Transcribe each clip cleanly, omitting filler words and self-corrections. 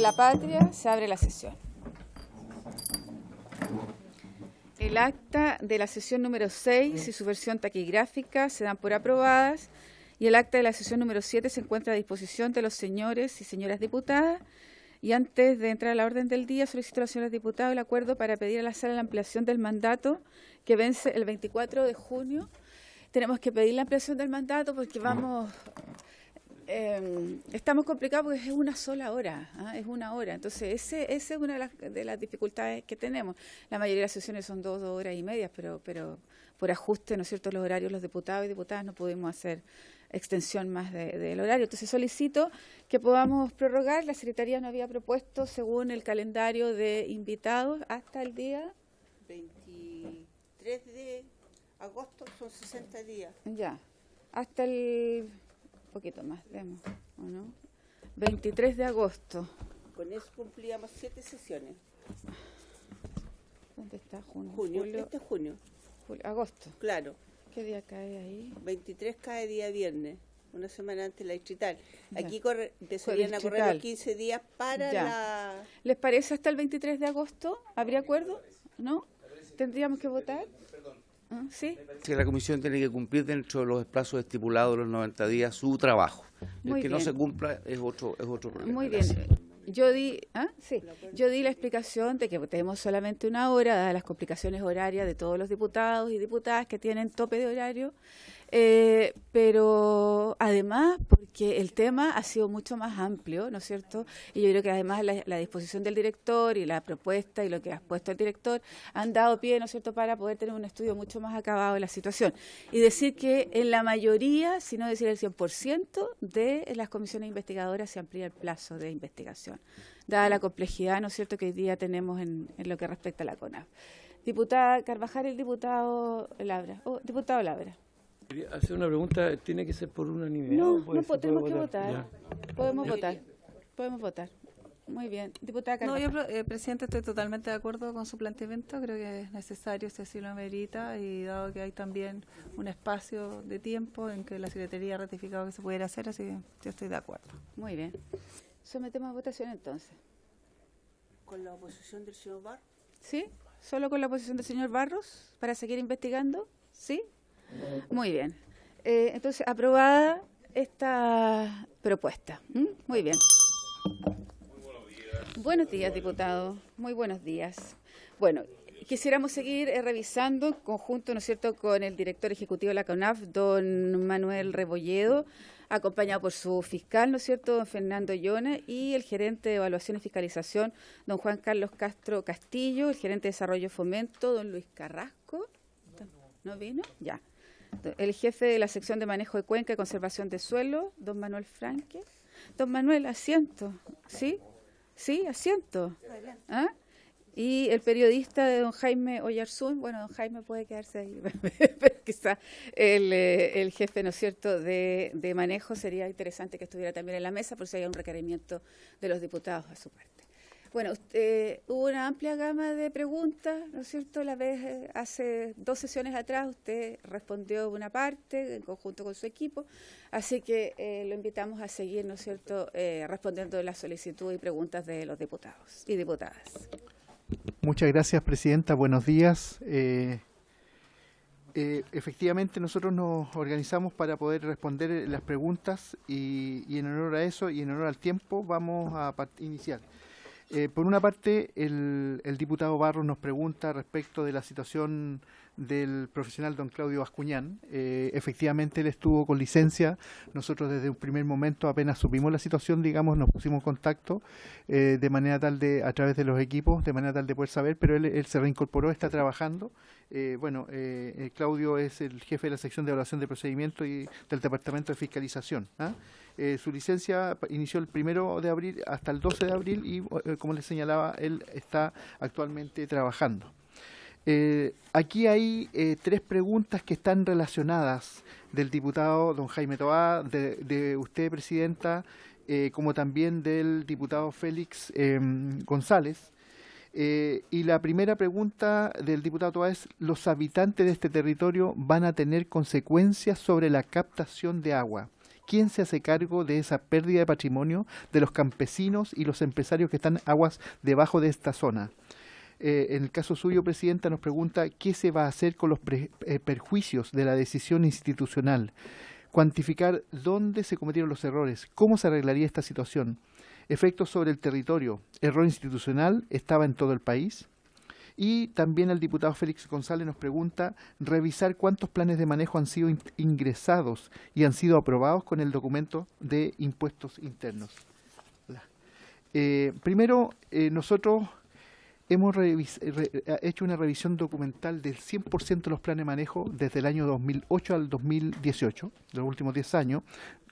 la Patria, se abre la sesión. El acta de la sesión número 6 y su versión taquigráfica se dan por aprobadas y el acta de la sesión número 7 se encuentra a disposición de los señores y señoras diputadas. Y antes de entrar a la orden del día, solicito a los señores diputados el acuerdo para pedir a la sala la ampliación del mandato que vence el 24 de junio. Tenemos que pedir la ampliación del mandato porque estamos complicados porque es una sola hora, es una hora. Entonces, esa es una de las dificultades que tenemos. La mayoría de las sesiones son 2 horas y media, pero por ajuste, ¿no es cierto?, los horarios, los diputados y diputadas no pudimos hacer extensión más del horario. Entonces, solicito que podamos prorrogar. La Secretaría nos había propuesto, según el calendario de invitados, hasta el día 23 de agosto, son 60 días. Ya, hasta el poquito más, demos, ¿o no? 23 de agosto. Con eso cumplíamos 7 sesiones. ¿Dónde está junio? Julio. Este es junio. Agosto. Claro. ¿Qué día cae ahí? 23 cae día viernes, una semana antes de la distrital. Ya. Aquí deberían a correr los 15 días para la... ¿Les parece hasta el 23 de agosto? ¿Habría acuerdo? ¿No? ¿Tendríamos que votar? ¿Sí? Que la comisión tiene que cumplir dentro de los plazos estipulados de los 90 días su trabajo. Muy el que bien. no se cumpla es otro problema. Muy bien. Yo di la explicación de que tenemos solamente una hora, dadas las complicaciones horarias de todos los diputados y diputadas que tienen tope de horario, pero además porque el tema ha sido mucho más amplio, ¿no es cierto? Y yo creo que además la disposición del director y la propuesta y lo que ha puesto el director han dado pie, ¿no es cierto?, para poder tener un estudio mucho más acabado de la situación. Y decir que en la mayoría, si no decir el 100% de las comisiones investigadoras se amplía el plazo de investigación, dada la complejidad, ¿no es cierto?, que hoy día tenemos en lo que respecta a la CONAF. Diputada Carvajal, el diputado Labra. Diputado Labra. Quería hacer una pregunta, ¿tiene que ser por unanimidad? No, tenemos ¿Se puede que votar. Ya. Podemos votar. Muy bien. Diputada No, Carvajal. yo, presidente, estoy totalmente de acuerdo con su planteamiento. Creo que es necesario, si así lo amerita, y dado que hay también un espacio de tiempo en que la Secretaría ha ratificado que se pudiera hacer, así que yo estoy de acuerdo. Muy bien. Sometemos a votación entonces. ¿Con la oposición del señor Barros? ¿Sí? ¿Solo con la oposición del señor Barros para seguir investigando? ¿Sí? Muy bien. Entonces, aprobada esta propuesta. Muy bien. Buenos días, diputado. Muy buenos días. Bueno, quisiéramos seguir revisando en conjunto, ¿no es cierto?, con el director ejecutivo de la CONAF, don Manuel Rebolledo, acompañado por su fiscal, ¿no es cierto?, don Fernando Llona, y el gerente de evaluación y fiscalización, don Juan Carlos Castro Castillo, el gerente de desarrollo y fomento, don Luis Carrasco. ¿No vino? Ya. El jefe de la sección de manejo de cuenca y conservación de suelo, don Manuel Franque. Don Manuel, asiento. ¿Sí? Sí, asiento. ¿Ah? Y el periodista de don Jaime Oyarzún. Bueno, don Jaime puede quedarse ahí, pero quizá el jefe, ¿no es cierto?, de manejo sería interesante que estuviera también en la mesa, por si hay un requerimiento de los diputados a su parte. Bueno, hubo una amplia gama de preguntas, ¿no es cierto? Hace 2 sesiones atrás usted respondió una parte en conjunto con su equipo, así que lo invitamos a seguir, ¿no es cierto?, respondiendo las solicitudes y preguntas de los diputados y diputadas. Muchas gracias, presidenta. Buenos días. Efectivamente, nosotros nos organizamos para poder responder las preguntas y en honor a eso y en honor al tiempo vamos a iniciar. Por una parte, el diputado Barros nos pregunta respecto de la situación del profesional don Claudio Bascuñán. Efectivamente, él estuvo con licencia. Nosotros desde un primer momento, apenas supimos la situación, digamos, nos pusimos en contacto de manera tal a través de los equipos, de manera tal de poder saber, pero él se reincorporó, está trabajando. Claudio es el jefe de la sección de evaluación de procedimientos y del departamento de fiscalización. Su licencia inició el 1 de abril hasta el 12 de abril y, como les señalaba, él está actualmente trabajando. Aquí hay 3 preguntas que están relacionadas del diputado don Jaime Toá, de usted, presidenta, como también del diputado Félix González. Y la primera pregunta del diputado Toá es: ¿los habitantes de este territorio van a tener consecuencias sobre la captación de agua? ¿Quién se hace cargo de esa pérdida de patrimonio de los campesinos y los empresarios que están aguas debajo de esta zona? En el caso suyo, Presidenta, nos pregunta qué se va a hacer con los perjuicios de la decisión institucional, cuantificar dónde se cometieron los errores, cómo se arreglaría esta situación, efectos sobre el territorio, error institucional, estaba en todo el país. Y también el diputado Félix González nos pregunta revisar cuántos planes de manejo han sido ingresados y han sido aprobados con el documento de impuestos internos. Primero, nosotros hemos hecho una revisión documental del 100% de los planes de manejo desde el año 2008 al 2018, de los últimos 10 años,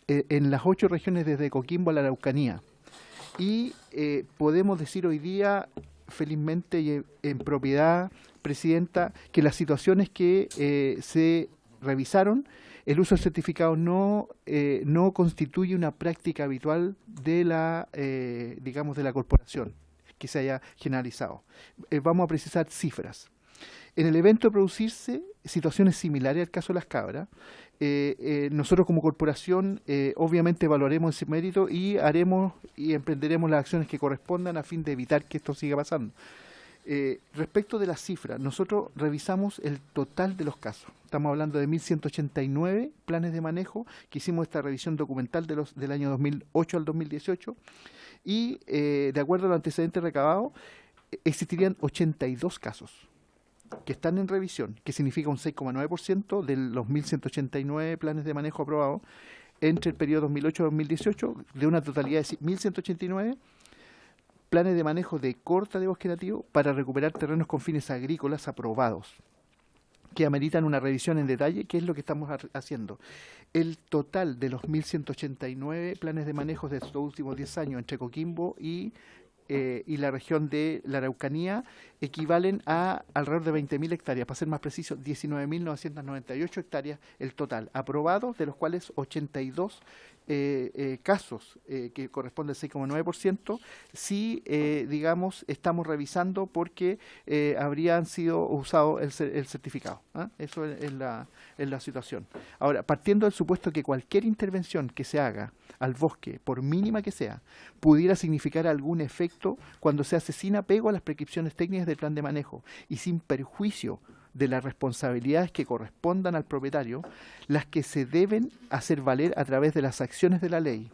en las 8 regiones desde Coquimbo a la Araucanía. Y podemos decir hoy día, felizmente y en propiedad, Presidenta, que las situaciones que se revisaron, el uso del certificado no constituye una práctica habitual de la, digamos, de la corporación que se haya generalizado. Vamos a precisar cifras. En el evento de producirse situaciones similares al caso de Las Cabras, nosotros como corporación obviamente evaluaremos ese mérito y haremos y emprenderemos las acciones que correspondan a fin de evitar que esto siga pasando. Respecto de las cifras, nosotros revisamos el total de los casos. Estamos hablando de 1.189 planes de manejo, que hicimos esta revisión documental del año 2008 al 2018, y de acuerdo a los antecedentes recabados, existirían 82 casos que están en revisión, que significa un 6,9% de los 1.189 planes de manejo aprobados entre el periodo 2008-2018, de una totalidad de 1.189 planes de manejo de corta de bosque nativo para recuperar terrenos con fines agrícolas aprobados, que ameritan una revisión en detalle, que es lo que estamos haciendo. El total de los 1.189 planes de manejo de estos últimos 10 años entre Coquimbo y la región de la Araucanía equivalen a alrededor de 20.000 hectáreas, para ser más preciso, 19.998 hectáreas el total, aprobados, de los cuales 82 casos, que corresponde al 6,9%, sí, digamos, estamos revisando porque habrían sido usados el certificado. Eso es la situación. Ahora, partiendo del supuesto que cualquier intervención que se haga al bosque, por mínima que sea, pudiera significar algún efecto cuando se hace sin apego a las prescripciones técnicas del plan de manejo y sin perjuicio de las responsabilidades que correspondan al propietario, las que se deben hacer valer a través de las acciones de la ley.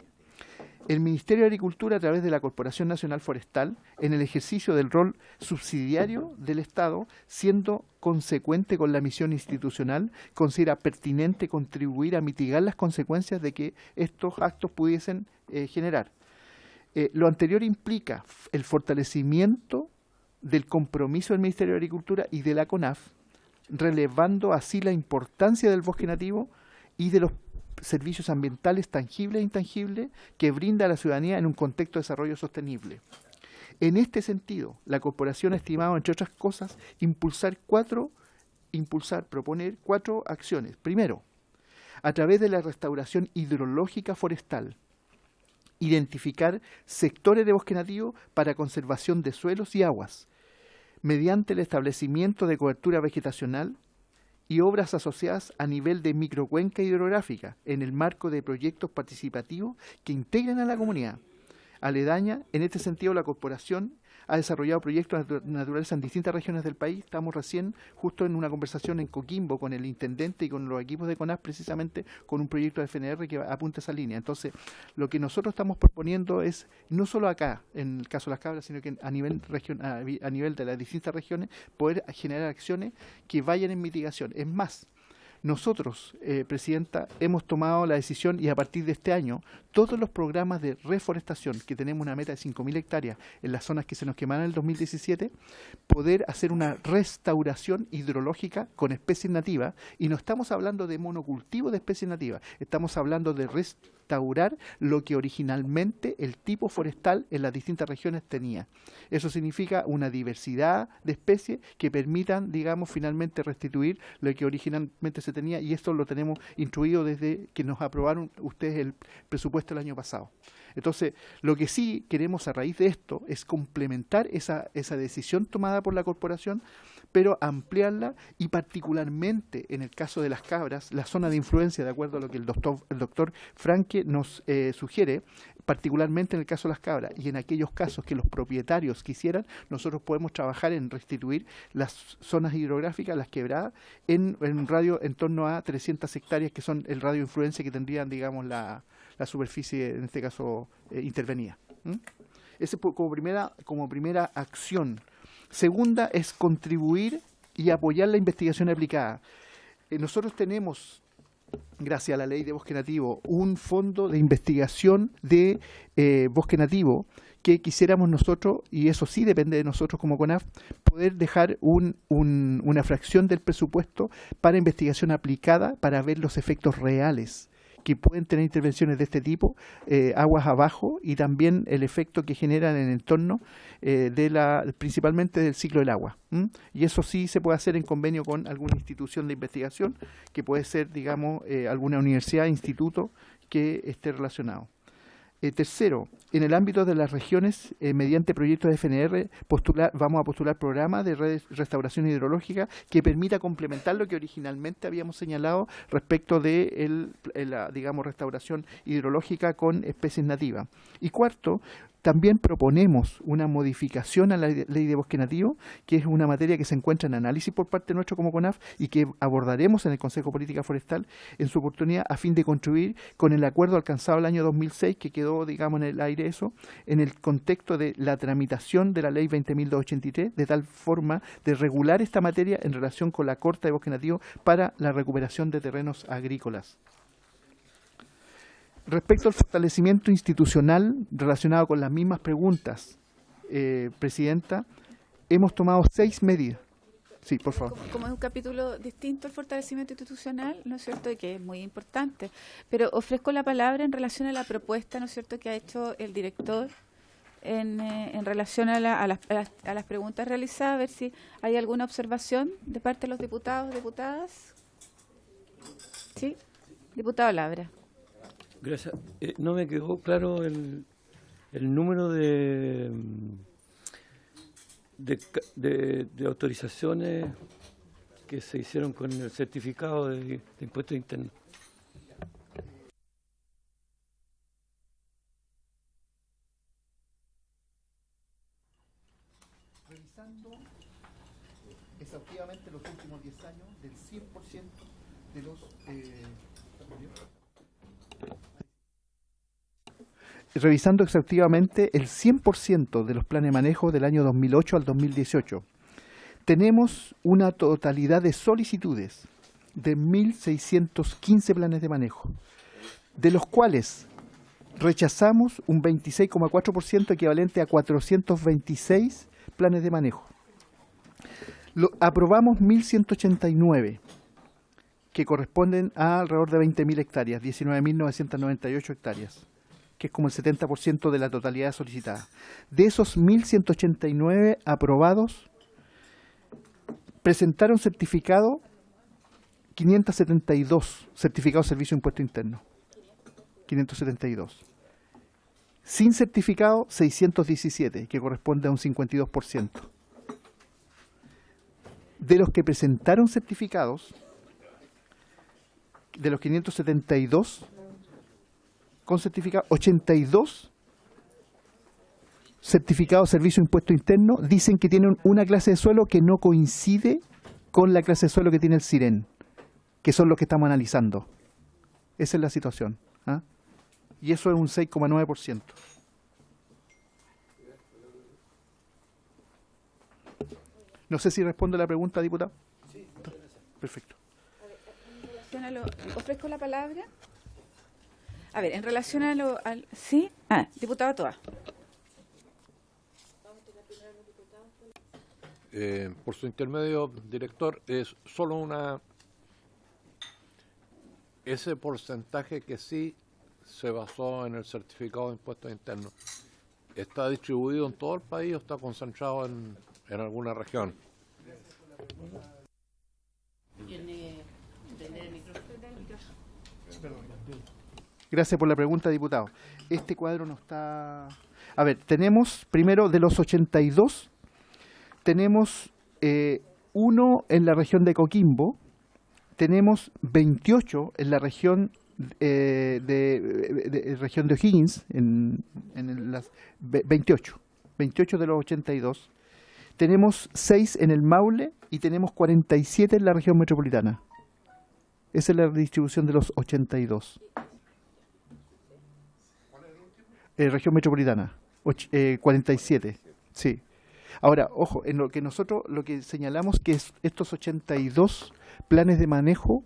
El Ministerio de Agricultura, a través de la Corporación Nacional Forestal, en el ejercicio del rol subsidiario del Estado, siendo consecuente con la misión institucional, considera pertinente contribuir a mitigar las consecuencias de que estos actos pudiesen generar. Lo anterior implica el fortalecimiento del compromiso del Ministerio de Agricultura y de la CONAF, relevando así la importancia del bosque nativo y de los servicios ambientales tangibles e intangibles que brinda a la ciudadanía en un contexto de desarrollo sostenible. En este sentido, la corporación ha estimado, entre otras cosas, proponer 4 acciones. Primero, a través de la restauración hidrológica forestal, identificar sectores de bosque nativo para conservación de suelos y aguas, mediante el establecimiento de cobertura vegetacional y obras asociadas a nivel de microcuenca hidrográfica en el marco de proyectos participativos que integren a la comunidad aledaña. En este sentido, la corporación ha desarrollado proyectos naturales en distintas regiones del país. Estamos recién justo en una conversación en Coquimbo con el intendente y con los equipos de CONAF, precisamente con un proyecto de FNR que apunta a esa línea. Entonces, lo que nosotros estamos proponiendo es, no solo acá, en el caso de Las Cabras, sino que a nivel de las distintas regiones, poder generar acciones que vayan en mitigación. Es más, nosotros, Presidenta, hemos tomado la decisión y a partir de este año, todos los programas de reforestación, que tenemos una meta de 5.000 hectáreas en las zonas que se nos quemaron en el 2017, poder hacer una restauración hidrológica con especies nativas, y no estamos hablando de monocultivo de especies nativas, estamos hablando de restaurar lo que originalmente el tipo forestal en las distintas regiones tenía. Eso significa una diversidad de especies que permitan, digamos, finalmente restituir lo que originalmente se tenía, y esto lo tenemos instruido desde que nos aprobaron ustedes el presupuesto el año pasado. Entonces, lo que sí queremos a raíz de esto es complementar esa decisión tomada por la corporación, pero ampliarla y particularmente en el caso de las cabras, la zona de influencia, de acuerdo a lo que el doctor Franke nos sugiere, particularmente en el caso de las cabras y en aquellos casos que los propietarios quisieran, nosotros podemos trabajar en restituir las zonas hidrográficas, las quebradas, en un radio en torno a 300 hectáreas, que son el radio de influencia que tendrían, digamos, la superficie, en este caso, intervenida. Ese como primera acción. Segunda es contribuir y apoyar la investigación aplicada. Nosotros tenemos, gracias a la ley de bosque nativo, un fondo de investigación de bosque nativo que quisiéramos nosotros, y eso sí depende de nosotros como CONAF, poder dejar una fracción del presupuesto para investigación aplicada para ver los efectos reales que pueden tener intervenciones de este tipo, aguas abajo, y también el efecto que generan en el entorno, principalmente del ciclo del agua. Y eso sí se puede hacer en convenio con alguna institución de investigación, que puede ser, digamos, alguna universidad, instituto que esté relacionado. Tercero, en el ámbito de las regiones, mediante proyectos de FNR, vamos a postular programas de restauración hidrológica que permita complementar lo que originalmente habíamos señalado respecto de la, digamos, restauración hidrológica con especies nativas. Y cuarto, también proponemos una modificación a la ley de bosque nativo, que es una materia que se encuentra en análisis por parte nuestro como CONAF y que abordaremos en el Consejo de Política Forestal en su oportunidad, a fin de contribuir con el acuerdo alcanzado el año 2006, que quedó, digamos, en el aire eso, en el contexto de la tramitación de la ley 20.283, de tal forma de regular esta materia en relación con la corta de bosque nativo para la recuperación de terrenos agrícolas. Respecto al fortalecimiento institucional relacionado con las mismas preguntas, Presidenta, hemos tomado 6 medidas. Sí, por favor. Como es un capítulo distinto al fortalecimiento institucional, ¿no es cierto?, y que es muy importante, pero ofrezco la palabra en relación a la propuesta, ¿no es cierto?, que ha hecho el director en relación a las preguntas realizadas, a ver si hay alguna observación de parte de los diputados o diputadas. ¿Sí? Diputado Labra. Gracias. No me quedó claro el número de autorizaciones que se hicieron con el certificado de impuestos internos. Revisando exhaustivamente los últimos 10 años, del 100% de los... revisando exhaustivamente el 100% de los planes de manejo del año 2008 al 2018. Tenemos una totalidad de solicitudes de 1.615 planes de manejo, de los cuales rechazamos un 26,4%, equivalente a 426 planes de manejo. Aprobamos 1.189, que corresponden a alrededor de 20.000 hectáreas, 19.998 hectáreas, que es como el 70% de la totalidad solicitada. De esos 1.189 aprobados, presentaron certificado 572, certificados de servicio de impuesto interno, 572. Sin certificado, 617, que corresponde a un 52%. De los que presentaron certificados, de los 572, con certificado, 82 certificados de servicio de impuesto interno dicen que tienen una clase de suelo que no coincide con la clase de suelo que tiene el SIREN, que son los que estamos analizando. Esa es la situación. Y eso es un 6,9%. No sé si responde a la pregunta, diputado. Sí. Perfecto. Ofrezco la palabra. A ver, en relación a lo... ¿Sí? Diputado Toa. Por su intermedio, director, es solo ese porcentaje que sí se basó en el certificado de impuestos internos, ¿está distribuido en todo el país o está concentrado en alguna región? Gracias por la pregunta, diputado. Este cuadro no está... A ver, tenemos, primero, de los 82, tenemos 1 en la región de Coquimbo, tenemos 28 en la región región de O'Higgins, en las 28 de los 82. Tenemos 6 en el Maule y tenemos 47 en la región metropolitana. Esa es la distribución de los 82. Región metropolitana, 47, sí. Ahora, ojo, en lo que nosotros lo que señalamos que es estos 82 planes de manejo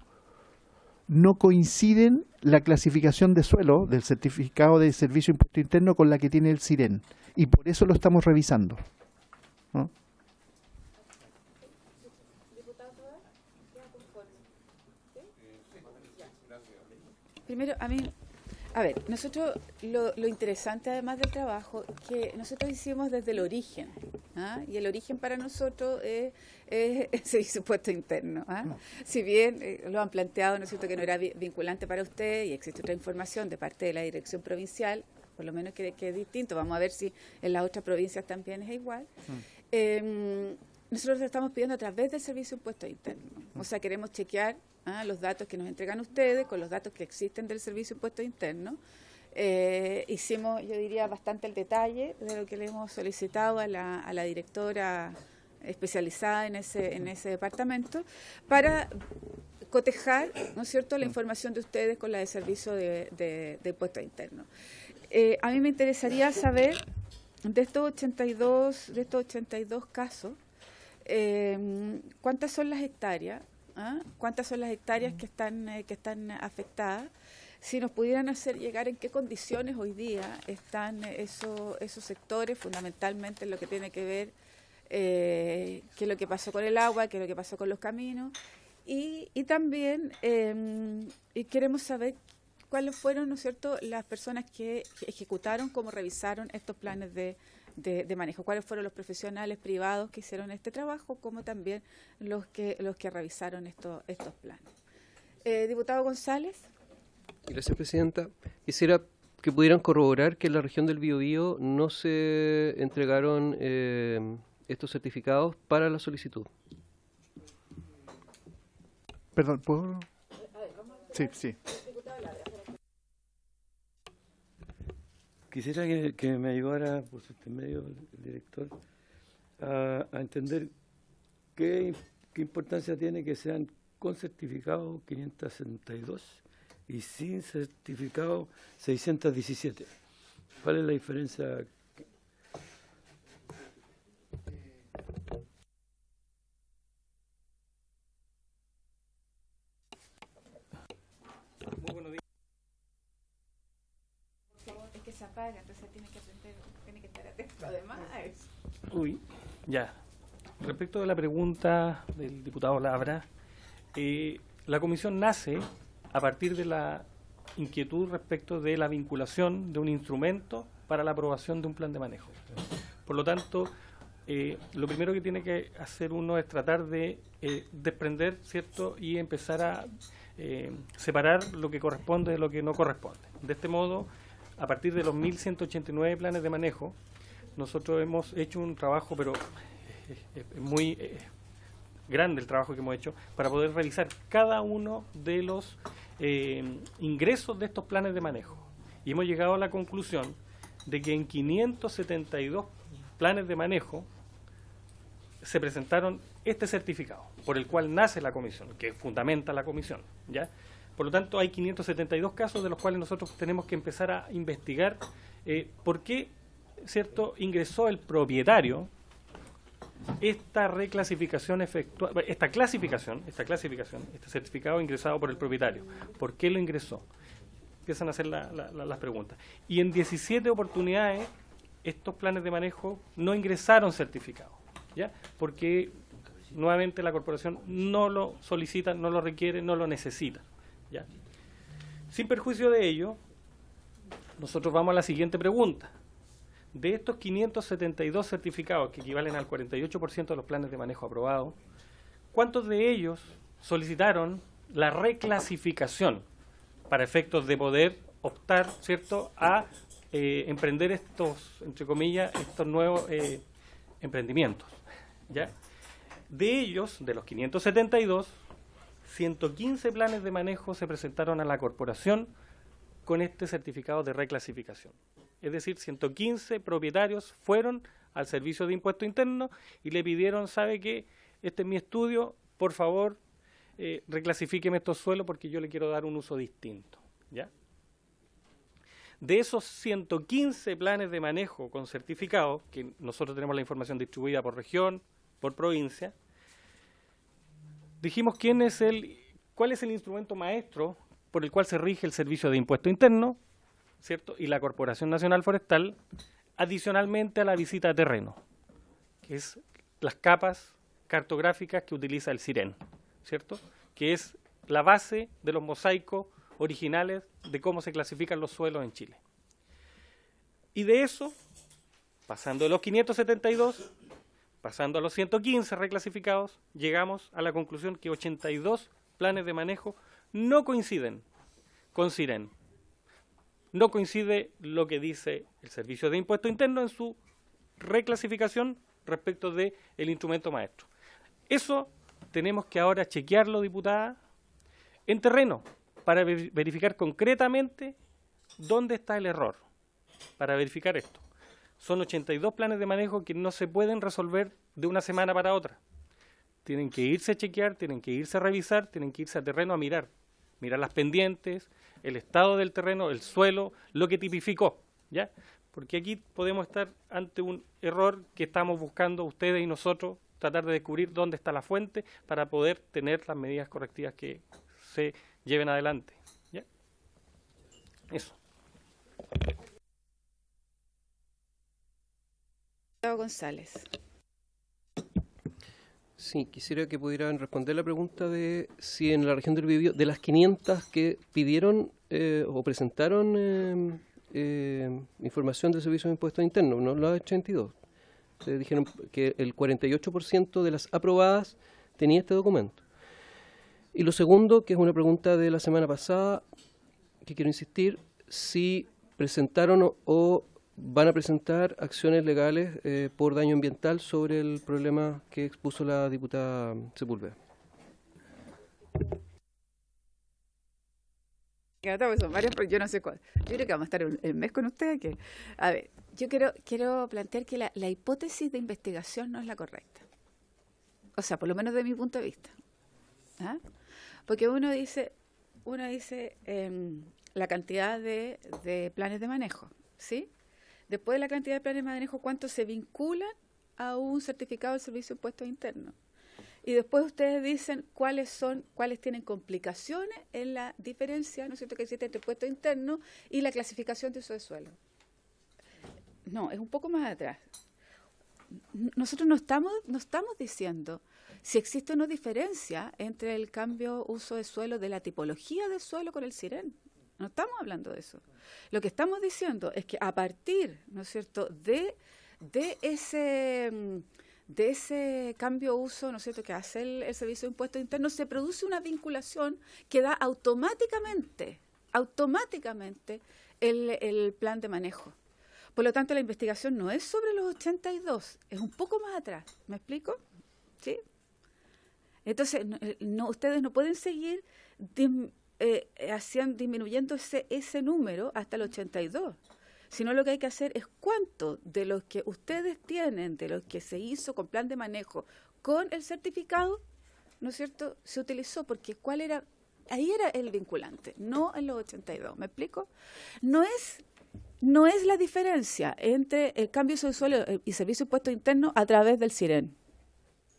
no coinciden la clasificación de suelo del certificado de servicio de impuesto interno con la que tiene el SIREN, y por eso lo estamos revisando, ¿no? Primero, a ver, nosotros lo interesante además del trabajo que nosotros hicimos desde el origen, ¿ah? Y el origen para nosotros es el servicio de impuesto interno, ¿ah? Si bien lo han planteado, ¿no es cierto?, que no era vinculante para usted y existe otra información de parte de la dirección provincial, por lo menos que es distinto, vamos a ver si en las otras provincias también es igual. Nosotros lo estamos pidiendo a través del servicio de impuesto interno, o sea, queremos chequear los datos que nos entregan ustedes con los datos que existen del servicio de impuestos internos. Hicimos, yo diría, bastante el detalle de lo que le hemos solicitado a la directora especializada en ese departamento para cotejar, ¿no es cierto?, la información de ustedes con la de servicio de impuestos internos. A mí me interesaría saber, de estos 82 casos, ¿cuántas son las hectáreas? ¿Cuántas son las hectáreas que están afectadas? Si nos pudieran hacer llegar en qué condiciones hoy día están esos sectores, fundamentalmente en lo que tiene que ver qué es lo que pasó con el agua, qué es lo que pasó con los caminos, y también queremos saber cuáles fueron, ¿no es cierto?, las personas que ejecutaron, cómo revisaron estos planes de manejo, cuáles fueron los profesionales privados que hicieron este trabajo, como también los que revisaron estos planes. Diputado González. Gracias, presidenta. Quisiera que pudieran corroborar que en la región del Biobío no se entregaron estos certificados para la solicitud. Perdón, ¿puedo? Sí. Quisiera que me ayudara, por su intermedio, el director, a entender qué importancia tiene que sean con certificado 562 y sin certificado 617. ¿Cuál es la diferencia? Se apaga, entonces tiene que estar atento además a eso. Ya. Respecto de la pregunta del diputado Labra, la comisión nace a partir de la inquietud respecto de la vinculación de un instrumento para la aprobación de un plan de manejo. Por lo tanto, lo primero que tiene que hacer uno es tratar de desprender, ¿cierto?, y empezar a separar lo que corresponde de lo que no corresponde. De este modo, a partir de los 1.189 planes de manejo, nosotros hemos hecho un trabajo, pero es muy grande el trabajo que hemos hecho, para poder revisar cada uno de los ingresos de estos planes de manejo. Y hemos llegado a la conclusión de que en 572 planes de manejo se presentaron este certificado, por el cual nace la comisión, que fundamenta la comisión, ¿ya? Por lo tanto, hay 572 casos de los cuales nosotros tenemos que empezar a investigar por qué, ¿cierto?, ingresó el propietario esta reclasificación este certificado ingresado por el propietario. ¿Por qué lo ingresó? Empiezan a hacer las preguntas. Y en 17 oportunidades, estos planes de manejo no ingresaron certificados, ¿ya? Porque nuevamente la corporación no lo solicita, no lo requiere, no lo necesita, ¿ya? Sin perjuicio de ello, nosotros vamos a la siguiente pregunta. De estos 572 certificados, que equivalen al 48% de los planes de manejo aprobados, ¿cuántos de ellos solicitaron la reclasificación para efectos de poder optar, ¿cierto?, a emprender estos, entre comillas, estos nuevos emprendimientos, ¿ya? De ellos, de los 572, 115 planes de manejo se presentaron a la corporación con este certificado de reclasificación. Es decir, 115 propietarios fueron al Servicio de Impuesto Interno y le pidieron, ¿sabe qué? Este es mi estudio, por favor, reclasifíqueme estos suelos porque yo le quiero dar un uso distinto, ¿ya? De esos 115 planes de manejo con certificado, que nosotros tenemos la información distribuida por región, por provincia, dijimos cuál es el instrumento maestro por el cual se rige el Servicio de Impuesto Interno, ¿cierto?, y la Corporación Nacional Forestal, adicionalmente a la visita a terreno, que es las capas cartográficas que utiliza el CIREN, ¿cierto?, que es la base de los mosaicos originales de cómo se clasifican los suelos en Chile. Y de eso, pasando de los 572, pasando a los 115 reclasificados, llegamos a la conclusión que 82 planes de manejo no coinciden con CIREN. No coincide lo que dice el Servicio de Impuesto Interno en su reclasificación respecto del instrumento maestro. Eso tenemos que ahora chequearlo, diputada, en terreno, para verificar concretamente dónde está el error, para verificar esto. Son 82 planes de manejo que no se pueden resolver de una semana para otra. Tienen que irse a chequear, tienen que irse a revisar, tienen que irse a terreno a mirar las pendientes, el estado del terreno, el suelo, lo que tipificó, ¿ya? Porque aquí podemos estar ante un error que estamos buscando ustedes y nosotros, tratar de descubrir dónde está la fuente para poder tener las medidas correctivas que se lleven adelante, ¿ya? Eso. González. Sí, quisiera que pudieran responder la pregunta de si en la región del Biobío, de las 500 que pidieron o presentaron información del Servicio de Impuestos Internos, no las 82. Ustedes dijeron que el 48% de las aprobadas tenía este documento. Y lo segundo, que es una pregunta de la semana pasada, que quiero insistir, si presentaron o van a presentar acciones legales por daño ambiental sobre el problema que expuso la diputada Sepúlveda. Son varias, pero yo no sé cuál. Yo creo que vamos a estar el mes con ustedes. A ver, yo quiero plantear que la hipótesis de investigación no es la correcta. O sea, por lo menos de mi punto de vista. ¿Ah? Porque uno dice la cantidad de planes de manejo, ¿sí? Después de la cantidad de planes de manejo, ¿cuántos se vinculan a un certificado del Servicio de Impuestos Internos? Y después ustedes dicen cuáles tienen complicaciones en la diferencia, ¿no es cierto?, que existe entre impuestos internos y la clasificación de uso de suelo. No, es un poco más atrás. Nosotros no estamos diciendo si existe o no diferencia entre el cambio uso de suelo de la tipología de suelo con el CIREN. No estamos hablando de eso. Lo que estamos diciendo es que a partir, ¿no es cierto?, de ese cambio uso, ¿no es cierto?, que hace el Servicio de Impuestos Internos, se produce una vinculación que da automáticamente el plan de manejo. Por lo tanto, la investigación no es sobre los 82, es un poco más atrás. ¿Me explico? ¿Sí? Entonces, ustedes no pueden seguir disminuyendo ese número hasta el 82, sino lo que hay que hacer es cuánto de los que ustedes tienen, de los que se hizo con plan de manejo, con el certificado, ¿no es cierto?, se utilizó, porque ahí era el vinculante, no en los 82, ¿me explico? No es la diferencia entre el cambio de uso de suelo y Servicio de Impuestos Internos a través del CIREN,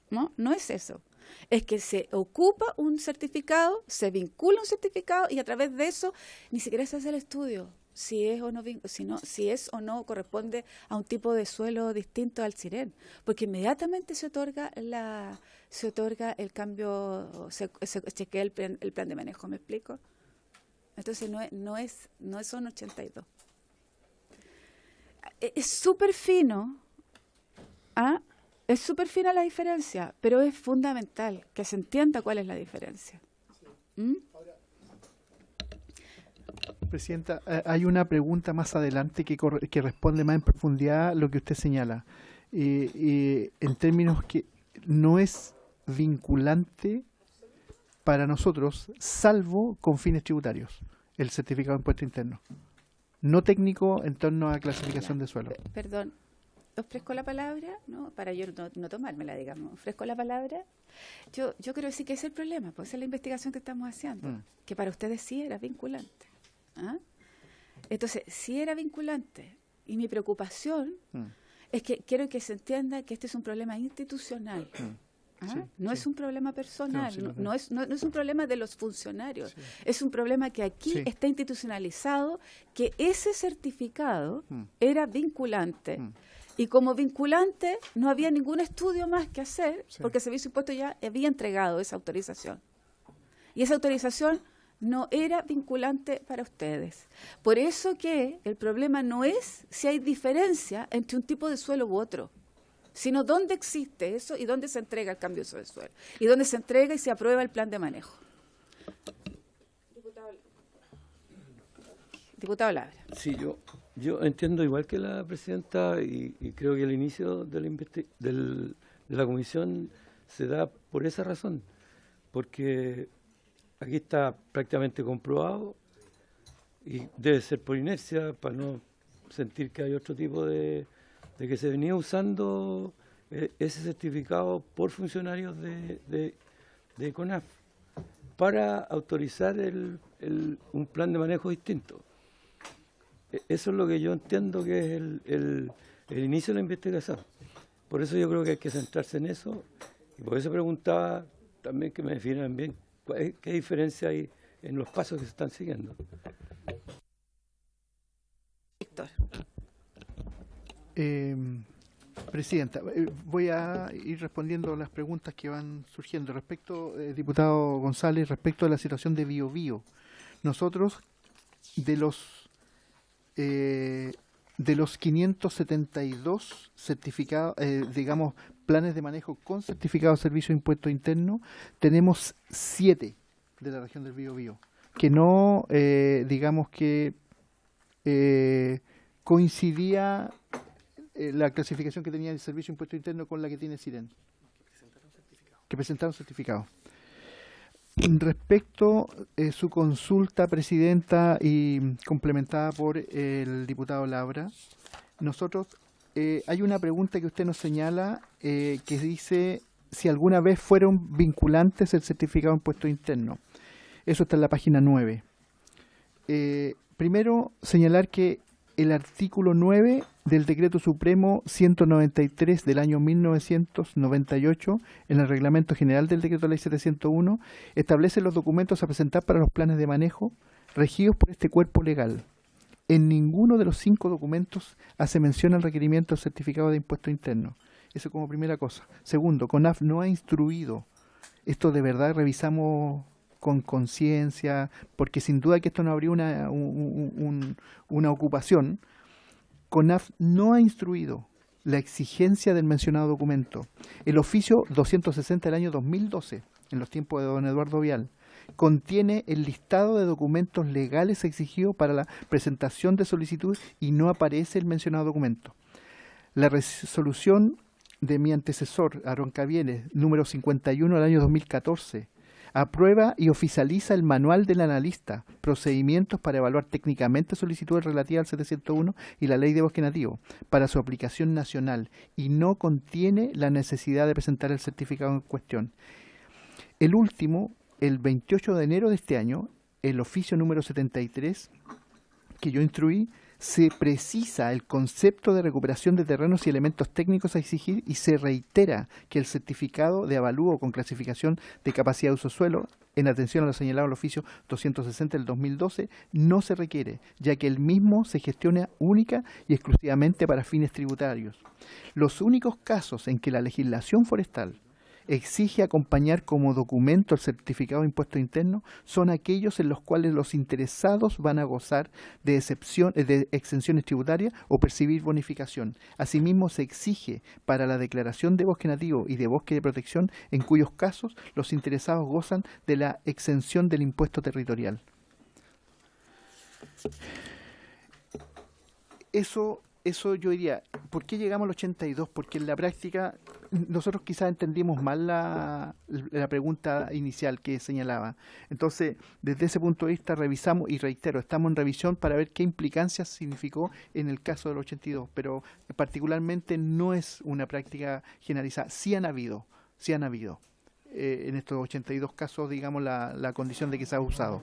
no es eso. Es que se ocupa un certificado, se vincula un certificado y a través de eso ni siquiera se hace el estudio si es o no corresponde a un tipo de suelo distinto al CIREN, porque inmediatamente se otorga el cambio, se chequea el plan de manejo, ¿me explico? Entonces no son 82. Es súper fino, es súper fina la diferencia, pero es fundamental que se entienda cuál es la diferencia. Presidenta, hay una pregunta más adelante que responde más en profundidad a lo que usted señala. En términos que no es vinculante para nosotros, salvo con fines tributarios, el certificado de impuesto interno. No técnico en torno a clasificación de suelo. Perdón, ofrezco la palabra, ¿no? Para yo no tomármela, digamos. Ofrezco la palabra. Yo creo que sí que es el problema, pues esa es la investigación que estamos haciendo, que para ustedes sí era vinculante. ¿Ah? Entonces, sí era vinculante. Y mi preocupación es que quiero que se entienda que este es un problema institucional. ¿Ah? Sí, no sí. es un problema personal, No, sí, no es un problema de los funcionarios, es un problema que aquí está institucionalizado, que ese certificado era vinculante. Y como vinculante no había ningún estudio más que hacer, porque el Servicio de Impuestos ya había entregado esa autorización. Y esa autorización no era vinculante para ustedes. Por eso que el problema no es si hay diferencia entre un tipo de suelo u otro, sino dónde existe eso y dónde se entrega el cambio de uso de suelo, y dónde se entrega y se aprueba el plan de manejo. Diputado Labra. Sí, yo entiendo igual que la presidenta y creo que el inicio de la comisión se da por esa razón, porque aquí está prácticamente comprobado y debe ser por inercia para no sentir que hay otro tipo de que se venía usando ese certificado por funcionarios de CONAF para autorizar un plan de manejo distinto. Eso es lo que yo entiendo que es el inicio de la investigación. Por eso yo creo que hay que centrarse en eso, y por eso preguntaba también que me definan bien qué diferencia hay en los pasos que se están siguiendo. Víctor. Presidenta, voy a ir respondiendo las preguntas que van surgiendo. Respecto, diputado González, respecto a la situación de Biobío. Nosotros, de los 572 certificados, digamos, planes de manejo con certificado de servicio de impuesto interno, tenemos 7 de la región del Biobío, que no, digamos que coincidía la clasificación que tenía el servicio de impuesto interno con la que tiene SIREN, que presentaron certificado. Respecto a su consulta, presidenta, y complementada por el diputado Labra, nosotros hay una pregunta que usted nos señala que dice si alguna vez fueron vinculantes el certificado de impuesto interno. Eso está en la página 9. Primero, señalar que el artículo 9 del Decreto Supremo 193 del año 1998, en el Reglamento General del Decreto Ley 701, establece los documentos a presentar para los planes de manejo regidos por este cuerpo legal. En ninguno de los 5 documentos hace mención al requerimiento del certificado de impuesto interno. Eso como primera cosa. Segundo, CONAF no ha instruido. Esto de verdad revisamos con conciencia, porque sin duda que esto no habría una ocupación. CONAF no ha instruido la exigencia del mencionado documento. El oficio 260 del año 2012, en los tiempos de don Eduardo Vial, contiene el listado de documentos legales exigidos para la presentación de solicitud y no aparece el mencionado documento. La resolución de mi antecesor, Aarón Cavieres, número 51 del año 2014, aprueba y oficializa el manual del analista, procedimientos para evaluar técnicamente solicitudes relativas al 701 y la ley de bosque nativo para su aplicación nacional y no contiene la necesidad de presentar el certificado en cuestión. El último, el 28 de enero de este año, el oficio número 73 que yo instruí, se precisa el concepto de recuperación de terrenos y elementos técnicos a exigir y se reitera que el certificado de avalúo con clasificación de capacidad de uso suelo, en atención a lo señalado en el oficio 260 del 2012, no se requiere, ya que el mismo se gestiona única y exclusivamente para fines tributarios. Los únicos casos en que la legislación forestal exige acompañar como documento el certificado de impuesto interno son aquellos en los cuales los interesados van a gozar de exenciones tributarias o percibir bonificación. Asimismo, se exige para la declaración de bosque nativo y de bosque de protección, en cuyos casos los interesados gozan de la exención del impuesto territorial. Eso yo diría, ¿por qué llegamos al 82? Porque en la práctica nosotros quizás entendimos mal la pregunta inicial que señalaba. Entonces, desde ese punto de vista revisamos, y reitero, estamos en revisión para ver qué implicancias significó en el caso del 82, pero particularmente no es una práctica generalizada. Sí han habido en estos 82 casos, digamos, la condición de que se ha usado.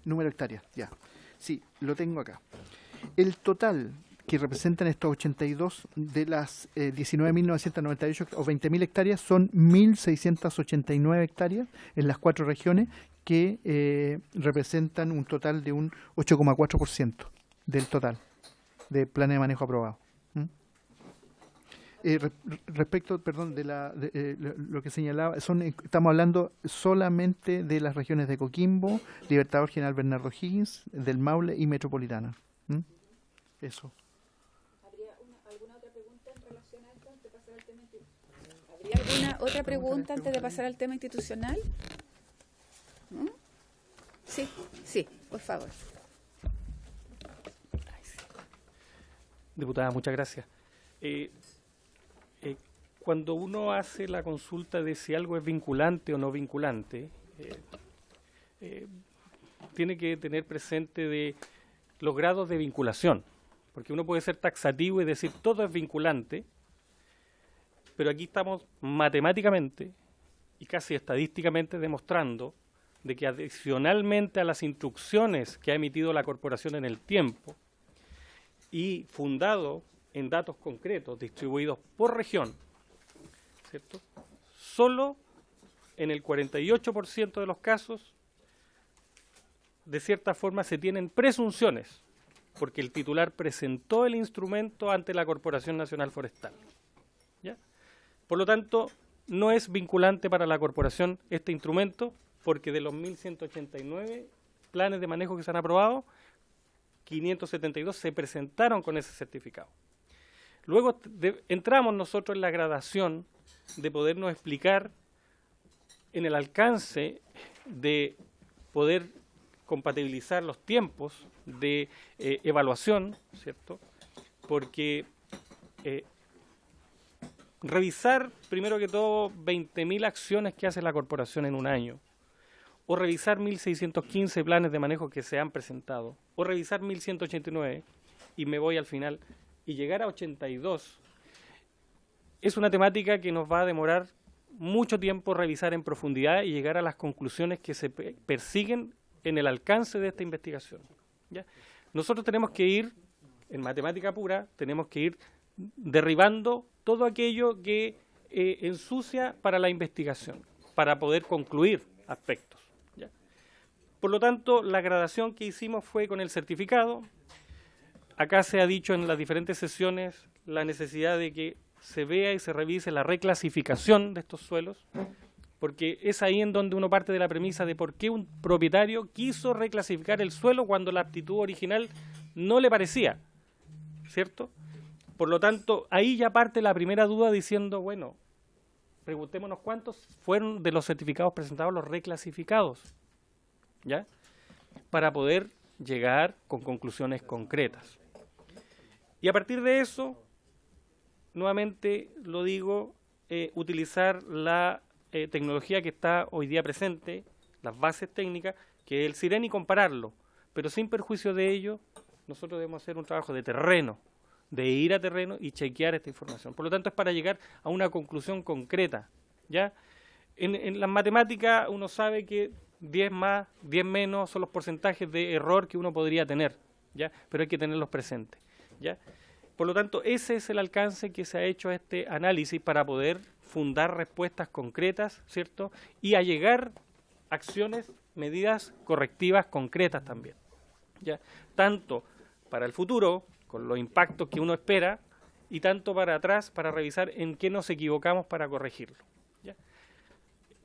Número de hectáreas, ya. Sí, lo tengo acá. El total que representan estos 82 de las 19.998 o 20.000 hectáreas son 1.689 hectáreas en las 4 regiones que representan un total de un 8,4% del total de planes de manejo aprobado. Respecto, perdón, de lo que señalaba, estamos hablando solamente de las regiones de Coquimbo, Libertador General Bernardo Higgins, del Maule y Metropolitana. Eso. ¿Habría alguna otra pregunta en relación a esto antes de pasar al tema institucional? ¿Habría alguna otra pregunta antes de pasar al tema institucional? ¿No? Sí, por favor. Diputada, muchas gracias. Cuando uno hace la consulta de si algo es vinculante o no vinculante, tiene que tener presente de los grados de vinculación, porque uno puede ser taxativo y decir todo es vinculante, pero aquí estamos matemáticamente y casi estadísticamente demostrando de que adicionalmente a las instrucciones que ha emitido la corporación en el tiempo y fundado en datos concretos distribuidos por región, ¿cierto? Solo en el 48% de los casos, de cierta forma, se tienen presunciones, porque el titular presentó el instrumento ante la Corporación Nacional Forestal. ¿Ya? Por lo tanto, no es vinculante para la Corporación este instrumento, porque de los 1.189 planes de manejo que se han aprobado, 572 se presentaron con ese certificado. Luego entramos nosotros en la gradación de podernos explicar en el alcance de poder compatibilizar los tiempos de evaluación, ¿cierto? Porque revisar, primero que todo, 20.000 acciones que hace la corporación en un año, o revisar 1.615 planes de manejo que se han presentado, o revisar 1.189, y me voy al final, y llegar a 82, es una temática que nos va a demorar mucho tiempo revisar en profundidad y llegar a las conclusiones que se persiguen en el alcance de esta investigación. ¿Ya? Nosotros tenemos que ir, en matemática pura, tenemos que ir derribando todo aquello que ensucia para la investigación, para poder concluir aspectos. ¿Ya? Por lo tanto, la gradación que hicimos fue con el certificado. Acá se ha dicho en las diferentes sesiones la necesidad de que se vea y se revise la reclasificación de estos suelos, porque es ahí en donde uno parte de la premisa de por qué un propietario quiso reclasificar el suelo cuando la aptitud original no le parecía, ¿cierto? Por lo tanto, ahí ya parte la primera duda diciendo, bueno, preguntémonos cuántos fueron de los certificados presentados los reclasificados, ¿ya? Para poder llegar con conclusiones concretas. Y a partir de eso, nuevamente lo digo, utilizar la tecnología que está hoy día presente, las bases técnicas, que es el SIREN, y compararlo. Pero sin perjuicio de ello, nosotros debemos hacer un trabajo de terreno, de ir a terreno y chequear esta información. Por lo tanto, es para llegar a una conclusión concreta, ¿ya? En las matemáticas uno sabe que 10 más, 10 menos son los porcentajes de error que uno podría tener, ¿ya? Pero hay que tenerlos presentes, ¿ya? Por lo tanto, ese es el alcance que se ha hecho a este análisis para poder fundar respuestas concretas, ¿cierto? Y allegar acciones, medidas correctivas concretas también, ¿ya? Tanto para el futuro, con los impactos que uno espera, y tanto para atrás, para revisar en qué nos equivocamos para corregirlo, ¿ya?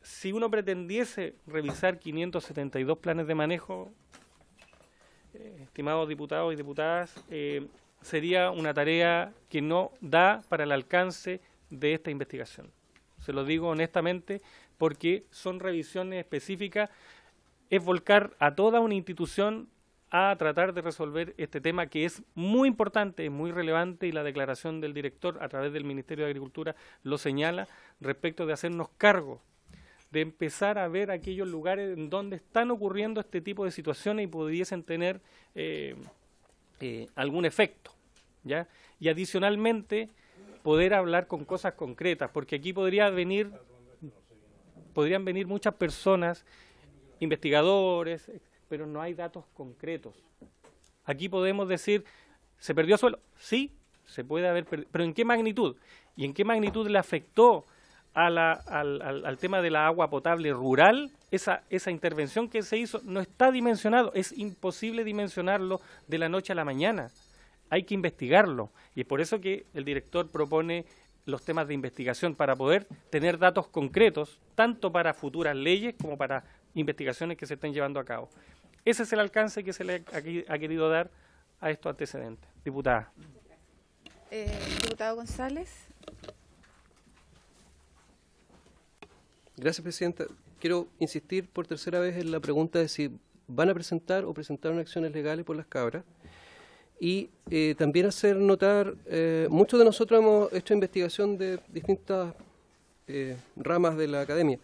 Si uno pretendiese revisar 572 planes de manejo, estimados diputados y diputadas, sería una tarea que no da para el alcance de esta investigación. se lo digo honestamente, porque son revisiones específicas, es volcar a toda una institución a tratar de resolver este tema que es muy importante, es muy relevante, y la declaración del director a través del Ministerio de Agricultura lo señala, respecto de hacernos cargo, de empezar a ver aquellos lugares en donde están ocurriendo este tipo de situaciones y pudiesen tener algún efecto, ¿ya? Y adicionalmente poder hablar con cosas concretas, porque aquí podrían venir muchas personas, investigadores, pero no hay datos concretos. Aquí podemos decir, ¿se perdió suelo? Sí, se puede haber perdido, pero ¿en qué magnitud? ¿Y en qué magnitud le afectó al tema de la agua potable rural? Esa intervención que se hizo no está dimensionado, es imposible dimensionarlo de la noche a la mañana. Hay que investigarlo, y es por eso que el director propone los temas de investigación, para poder tener datos concretos, tanto para futuras leyes como para investigaciones que se estén llevando a cabo. Ese es el alcance que se le ha querido dar a estos antecedentes. Diputada. Diputado González. Gracias, Presidenta. Quiero insistir por tercera vez en la pregunta de si van a presentar o presentaron acciones legales por las cabras. Y también hacer notar, muchos de nosotros hemos hecho investigación de distintas ramas de la academia.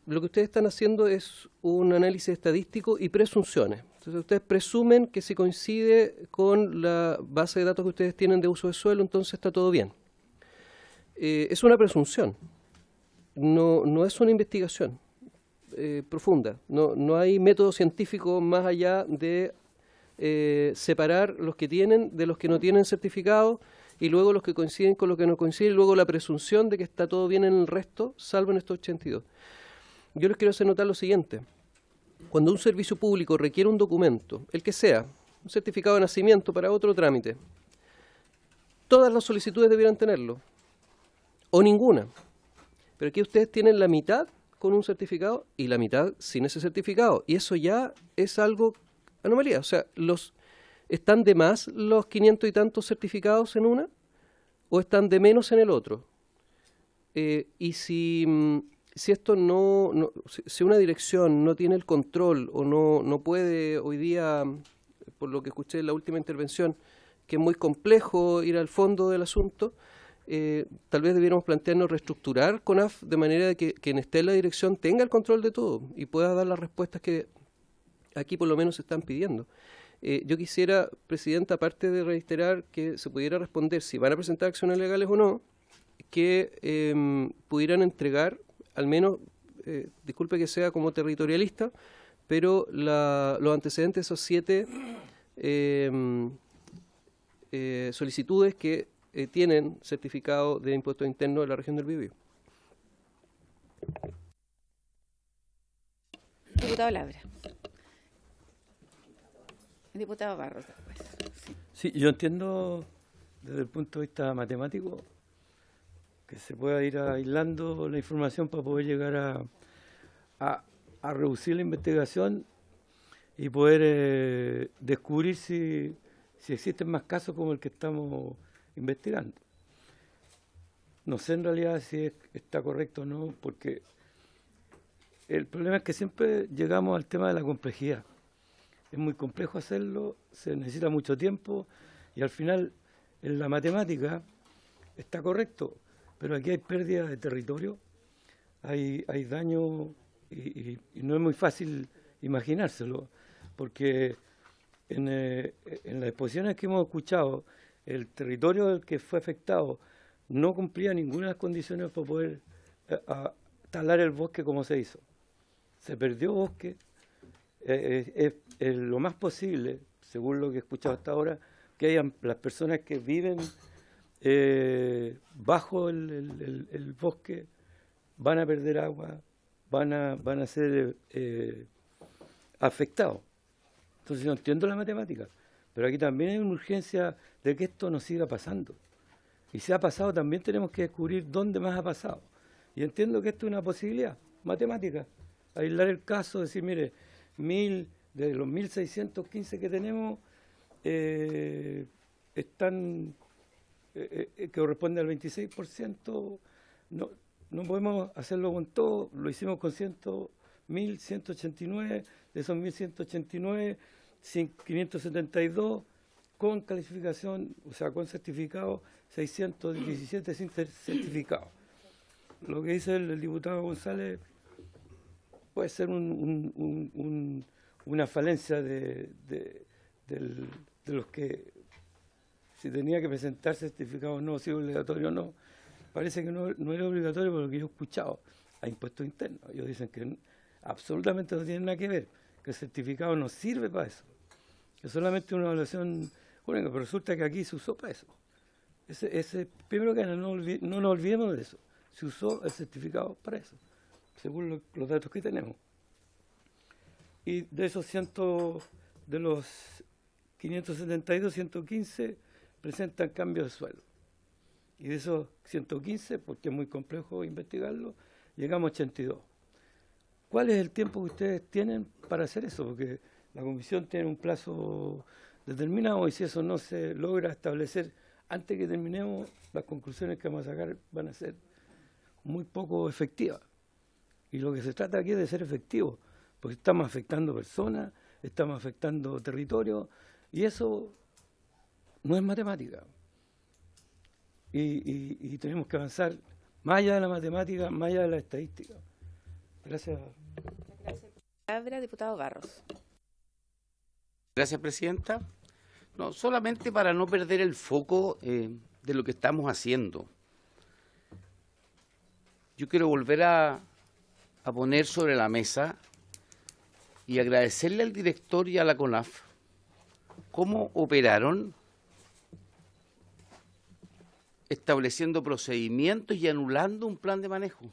Lo que ustedes están haciendo es un análisis estadístico y presunciones. Entonces, ustedes presumen que si coincide con la base de datos que ustedes tienen de uso de suelo, entonces está todo bien. Es una presunción, no es una investigación profunda. No hay método científico más allá de separar los que tienen de los que no tienen certificado, y luego los que coinciden con los que no coinciden, y luego la presunción de que está todo bien en el resto, salvo en estos 82. Yo les quiero hacer notar lo siguiente. Cuando un servicio público requiere un documento, el que sea, un certificado de nacimiento para otro trámite, todas las solicitudes debieran tenerlo, o ninguna. Pero aquí ustedes tienen la mitad con un certificado y la mitad sin ese certificado, y eso ya es algo anomalía. O sea, ¿están de más los 500 y tantos certificados en una o están de menos en el otro? Y si esto si una dirección no tiene el control o no puede hoy día, por lo que escuché en la última intervención, que es muy complejo ir al fondo del asunto, tal vez debiéramos plantearnos reestructurar CONAF de manera de que quien esté en la dirección tenga el control de todo y pueda dar las respuestas que aquí por lo menos se están pidiendo. Yo quisiera, Presidenta, aparte de reiterar que se pudiera responder si van a presentar acciones legales o no, que pudieran entregar, al menos, disculpe que sea como territorialista, pero los antecedentes de esos 7 solicitudes que tienen certificado de impuestos internos de la región del Biobío. Diputado Labra. Diputado Barros después. Sí, yo entiendo desde el punto de vista matemático que se pueda ir aislando la información para poder llegar a reducir la investigación y poder descubrir si existen más casos como el que estamos investigando. No sé en realidad si está correcto o no, porque el problema es que siempre llegamos al tema de la complejidad. Es muy complejo hacerlo, se necesita mucho tiempo y al final en la matemática está correcto, pero aquí hay pérdida de territorio, hay daño y no es muy fácil imaginárselo, porque en las exposiciones que hemos escuchado, el territorio del que fue afectado no cumplía ninguna de las condiciones para poder talar el bosque como se hizo. Se perdió bosque. Es lo más posible, según lo que he escuchado hasta ahora, que hayan las personas que viven bajo el bosque van a perder agua, van a ser afectados. Entonces no entiendo la matemática, pero aquí también hay una urgencia de que esto no siga pasando. Y si ha pasado, también tenemos que descubrir dónde más ha pasado. Y entiendo que esto es una posibilidad matemática, aislar el caso, decir, mire, de los 1.615 que tenemos, están que corresponde al 26% no podemos hacerlo con todo, lo hicimos con 1.189, de esos 1.189, 572 con calificación, o sea, con certificado, 617 sin certificado. Lo que dice el diputado González puede ser una falencia de los que, si tenía que presentar certificado o no, si es obligatorio o no. Parece que no era obligatorio por lo que yo he escuchado a impuestos internos. Ellos dicen que absolutamente no tiene nada que ver, que el certificado no sirve para eso. Es solamente una evaluación única, pero resulta que aquí se usó para eso. Primero que nada, no nos olvidemos de eso. Se usó el certificado para eso, según los datos que tenemos. Y de esos de los 572, 115 presentan cambios de suelo. Y de esos 115, porque es muy complejo investigarlo, llegamos a 82. ¿Cuál es el tiempo que ustedes tienen para hacer eso? Porque la comisión tiene un plazo determinado y si eso no se logra establecer antes que terminemos, las conclusiones que vamos a sacar van a ser muy poco efectivas. Y lo que se trata aquí es de ser efectivo, porque estamos afectando personas, estamos afectando territorios, y eso no es matemática. Y tenemos que avanzar más allá de la matemática, más allá de la estadística. Gracias. Palabra, diputado Barros. Gracias, presidenta. No, solamente para no perder el foco de lo que estamos haciendo. Yo quiero volver a poner sobre la mesa y agradecerle al director y a la CONAF cómo operaron estableciendo procedimientos y anulando un plan de manejo.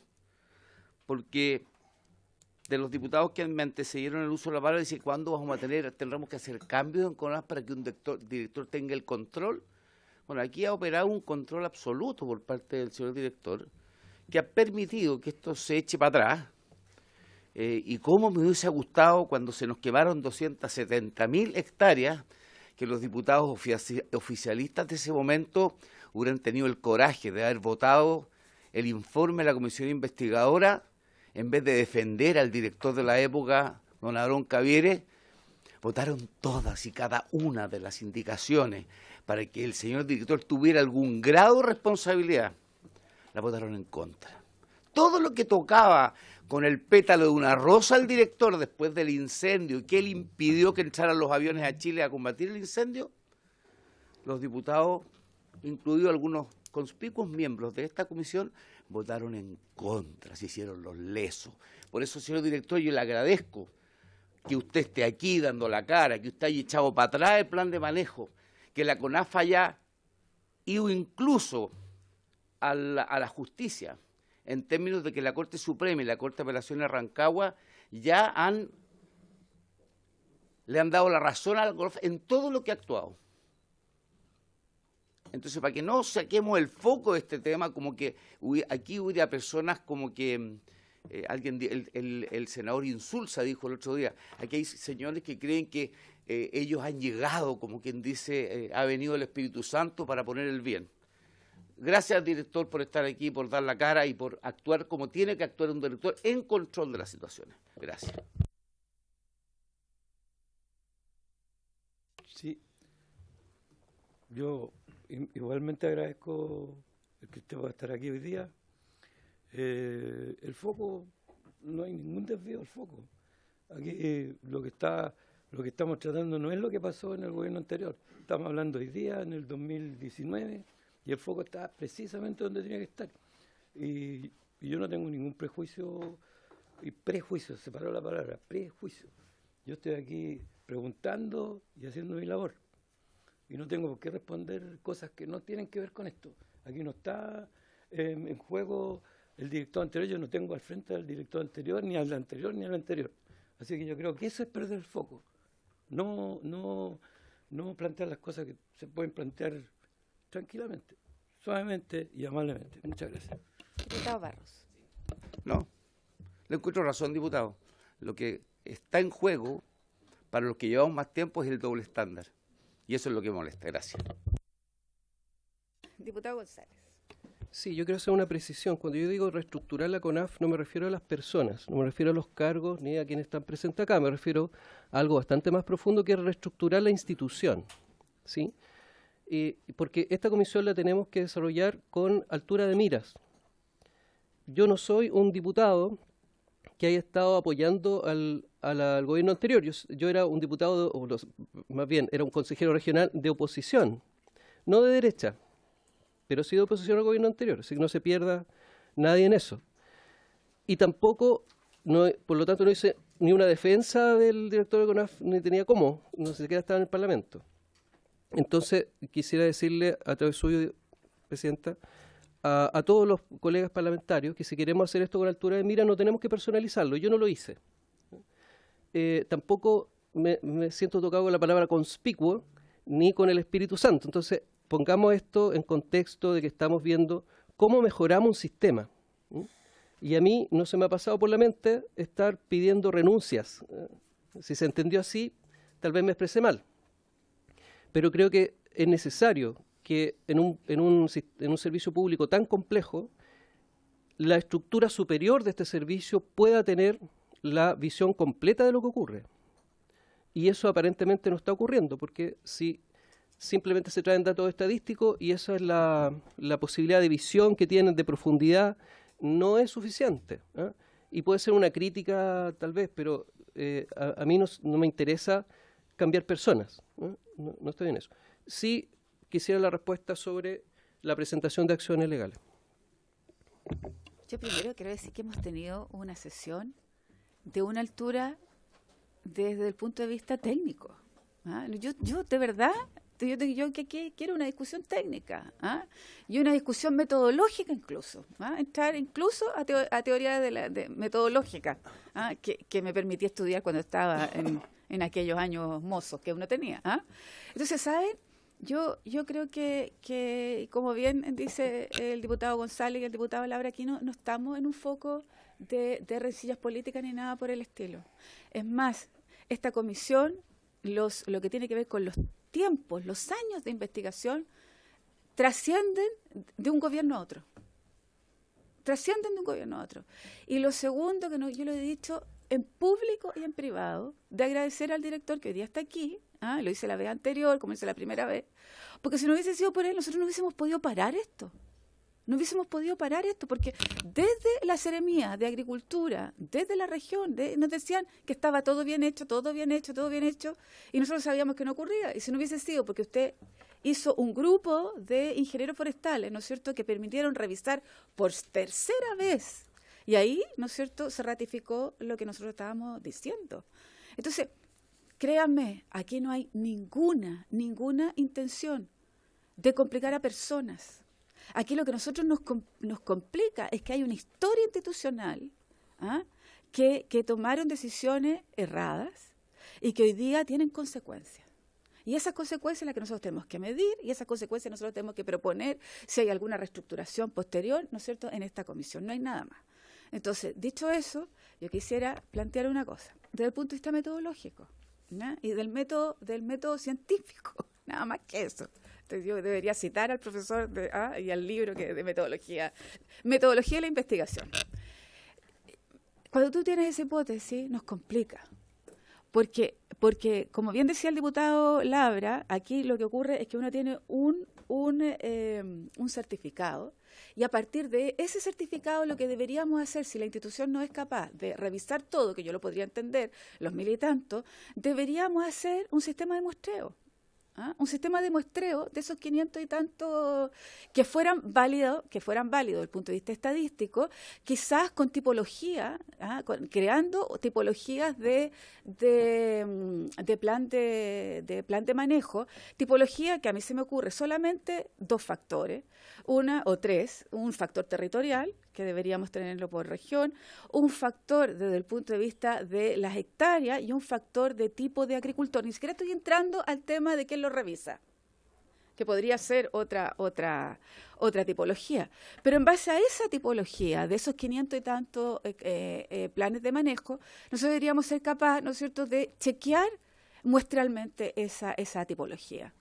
Porque de los diputados que me antecedieron el uso de la palabra, dice, ¿cuándo tendremos que hacer cambios en CONAF para que un director tenga el control? Bueno, aquí ha operado un control absoluto por parte del señor director, que ha permitido que esto se eche para atrás. Y cómo me hubiese gustado cuando se nos quemaron 270.000 hectáreas, que los diputados oficialistas de ese momento hubieran tenido el coraje de haber votado el informe de la comisión investigadora, en vez de defender al director de la época, don Aarón Cavieres, votaron todas y cada una de las indicaciones para que el señor director tuviera algún grado de responsabilidad. La votaron en contra. Todo lo que tocaba con el pétalo de una rosa al director después del incendio y que él impidió que entraran los aviones a Chile a combatir el incendio, los diputados, incluidos algunos conspicuos miembros de esta comisión, votaron en contra, se hicieron los lesos. Por eso, señor director, yo le agradezco que usted esté aquí dando la cara, que usted haya echado para atrás el plan de manejo, que la CONAF haya ido incluso a la justicia, en términos de que la Corte Suprema y la Corte de Apelaciones de Rancagua ya le han dado la razón a la CONAF en todo lo que ha actuado. Entonces, para que no saquemos el foco de este tema, como que aquí hubiera personas como que el senador Insulza dijo el otro día, aquí hay señores que creen que ellos han llegado, como quien dice, ha venido el Espíritu Santo para poner el bien. Gracias, director, por estar aquí, por dar la cara y por actuar como tiene que actuar un director en control de las situaciones. Gracias. Sí, yo igualmente agradezco que usted pueda estar aquí hoy día. El foco, no hay ningún desvío del foco. Aquí lo que estamos tratando no es lo que pasó en el gobierno anterior. Estamos hablando hoy día, en el 2019, y el foco está precisamente donde tenía que estar. Y yo no tengo ningún prejuicio, separó la palabra, prejuicio. Yo estoy aquí preguntando y haciendo mi labor. Y no tengo por qué responder cosas que no tienen que ver con esto. Aquí no está en juego el director anterior, yo no tengo al frente al director anterior, ni al anterior, ni al anterior. Así que yo creo que eso es perder el foco. No plantear las cosas que se pueden plantear tranquilamente, suavemente y amablemente. Muchas gracias. Diputado Barros. No, le encuentro razón, diputado. Lo que está en juego para los que llevamos más tiempo es el doble estándar. Y eso es lo que molesta. Gracias. Diputado González. Sí, yo quiero hacer una precisión. Cuando yo digo reestructurar la CONAF, no me refiero a las personas, no me refiero a los cargos ni a quienes están presentes acá, me refiero a algo bastante más profundo, que es reestructurar la institución, ¿sí? Porque esta comisión la tenemos que desarrollar con altura de miras. Yo no soy un diputado que haya estado apoyando al gobierno anterior. Yo era un diputado, más bien, era un consejero regional de oposición, no de derecha, pero sí de oposición al gobierno anterior, así que no se pierda nadie en eso. Y tampoco, por lo tanto, no hice ni una defensa del director de CONAF, ni tenía cómo, no sé qué estaba en el Parlamento. Entonces, quisiera decirle a través suyo, Presidenta, a todos los colegas parlamentarios que si queremos hacer esto con altura de mira no tenemos que personalizarlo. Yo no lo hice. Tampoco me siento tocado con la palabra conspicuo ni con el Espíritu Santo. Entonces, pongamos esto en contexto de que estamos viendo cómo mejoramos un sistema. Y a mí no se me ha pasado por la mente estar pidiendo renuncias. Si se entendió así, tal vez me expresé mal. Pero creo que es necesario que en un servicio público tan complejo, la estructura superior de este servicio pueda tener la visión completa de lo que ocurre. Y eso aparentemente no está ocurriendo, porque si simplemente se traen datos estadísticos y esa es la posibilidad de visión que tienen de profundidad, no es suficiente, ¿eh? Y puede ser una crítica tal vez, pero a mí no me interesa cambiar personas, ¿eh? No estoy en eso. Sí quisiera la respuesta sobre la presentación de acciones legales. Yo primero quiero decir que hemos tenido una sesión de una altura desde el punto de vista técnico. ¿Ah? Yo de verdad, yo que quiero una discusión técnica, ¿ah? Y una discusión metodológica incluso, ¿ah? Entrar incluso a teoría metodológica, ¿ah? que me permitía estudiar cuando estaba en aquellos años mozos que uno tenía, ¿ah? Entonces, ¿saben? Yo creo que, como bien dice el diputado González y el diputado Labra, aquí no estamos en un foco de rencillas políticas ni nada por el estilo. Es más, esta comisión, lo que tiene que ver con los tiempos, los años de investigación, trascienden de un gobierno a otro. Trascienden de un gobierno a otro. Y lo segundo, que yo lo he dicho en público y en privado, de agradecer al director que hoy día está aquí, lo hice la vez anterior, como hice la primera vez, porque si no hubiese sido por él, nosotros no hubiésemos podido parar esto. No hubiésemos podido parar esto, porque desde la Seremía de Agricultura, desde la región, nos decían que estaba todo bien hecho, y nosotros sabíamos que no ocurría. Y si no hubiese sido porque usted hizo un grupo de ingenieros forestales, ¿no es cierto?, que permitieron revisar por tercera vez. Y ahí, ¿no es cierto?, se ratificó lo que nosotros estábamos diciendo. Entonces, créanme, aquí no hay ninguna intención de complicar a personas. Aquí lo que a nosotros nos complica es que hay una historia institucional, que tomaron decisiones erradas y que hoy día tienen consecuencias. Y esas consecuencias son las que nosotros tenemos que medir y esas consecuencias nosotros tenemos que proponer si hay alguna reestructuración posterior, ¿no es cierto?, en esta comisión. No hay nada más. Entonces, dicho eso, yo quisiera plantear una cosa, desde el punto de vista metodológico, ¿no? Y del método científico, nada más que eso. Entonces, yo debería citar al profesor y al libro de metodología de la investigación. Cuando tú tienes esa hipótesis, nos complica, porque como bien decía el diputado Labra, aquí lo que ocurre es que uno tiene un certificado, y a partir de ese certificado lo que deberíamos hacer, si la institución no es capaz de revisar todo, que yo lo podría entender, los 1000 y tantos, deberíamos hacer un sistema de muestreo. Un sistema de muestreo de esos 500 y tantos que fueran válidos desde el punto de vista estadístico, quizás con tipología, creando tipologías de plan de manejo, tipología que a mí se me ocurre solamente 2 factores, un factor territorial, que deberíamos tenerlo por región, un factor desde el punto de vista de las hectáreas y un factor de tipo de agricultor. Ni siquiera estoy entrando al tema de quién lo revisa, que podría ser otra tipología. Pero en base a esa tipología, de esos 500 y tantos planes de manejo, nosotros deberíamos ser capaces, ¿no es cierto?, de chequear muestralmente esa tipología.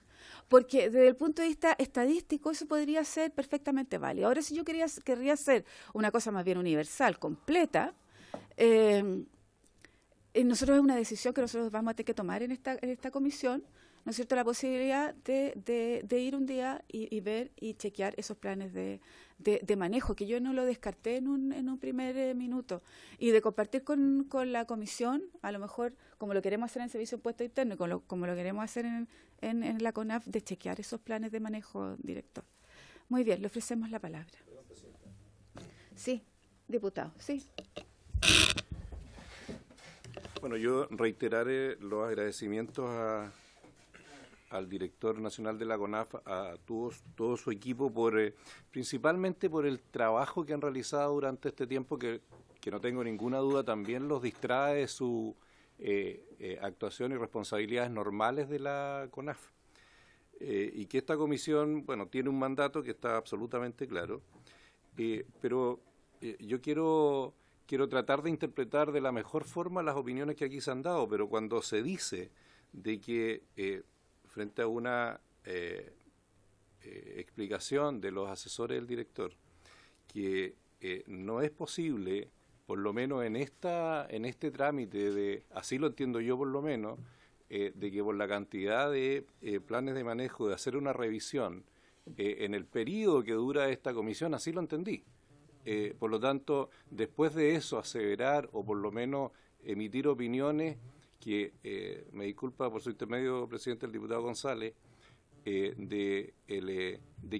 porque desde el punto de vista estadístico eso podría ser perfectamente válido. Ahora, si yo querría hacer una cosa más bien universal, completa, nosotros es una decisión que nosotros vamos a tener que tomar en esta comisión, ¿no es cierto?, la posibilidad de ir un día y ver y chequear esos planes de manejo, que yo no lo descarté en un primer minuto, y de compartir con la comisión, a lo mejor como lo queremos hacer en el Servicio de Impuesto Interno, como lo queremos hacer en la CONAF, de chequear esos planes de manejo, director. Muy bien, le ofrecemos la palabra. Sí, diputado, sí. Bueno, yo reiteraré los agradecimientos al director nacional de la CONAF, a todo su equipo, principalmente por el trabajo que han realizado durante este tiempo, que no tengo ninguna duda también los distrae de su actuación y responsabilidades normales de la CONAF. Y que esta comisión, bueno, tiene un mandato que está absolutamente claro, pero yo quiero tratar de interpretar de la mejor forma las opiniones que aquí se han dado, pero cuando se dice de que frente a una explicación de los asesores del director, que no es posible, por lo menos en este trámite, así lo entiendo yo por lo menos, de que por la cantidad de planes de manejo, de hacer una revisión en el periodo que dura esta comisión, así lo entendí. Por lo tanto, después de eso, aseverar o por lo menos emitir opiniones que, me disculpa por su intermedio, presidente, el diputado González, de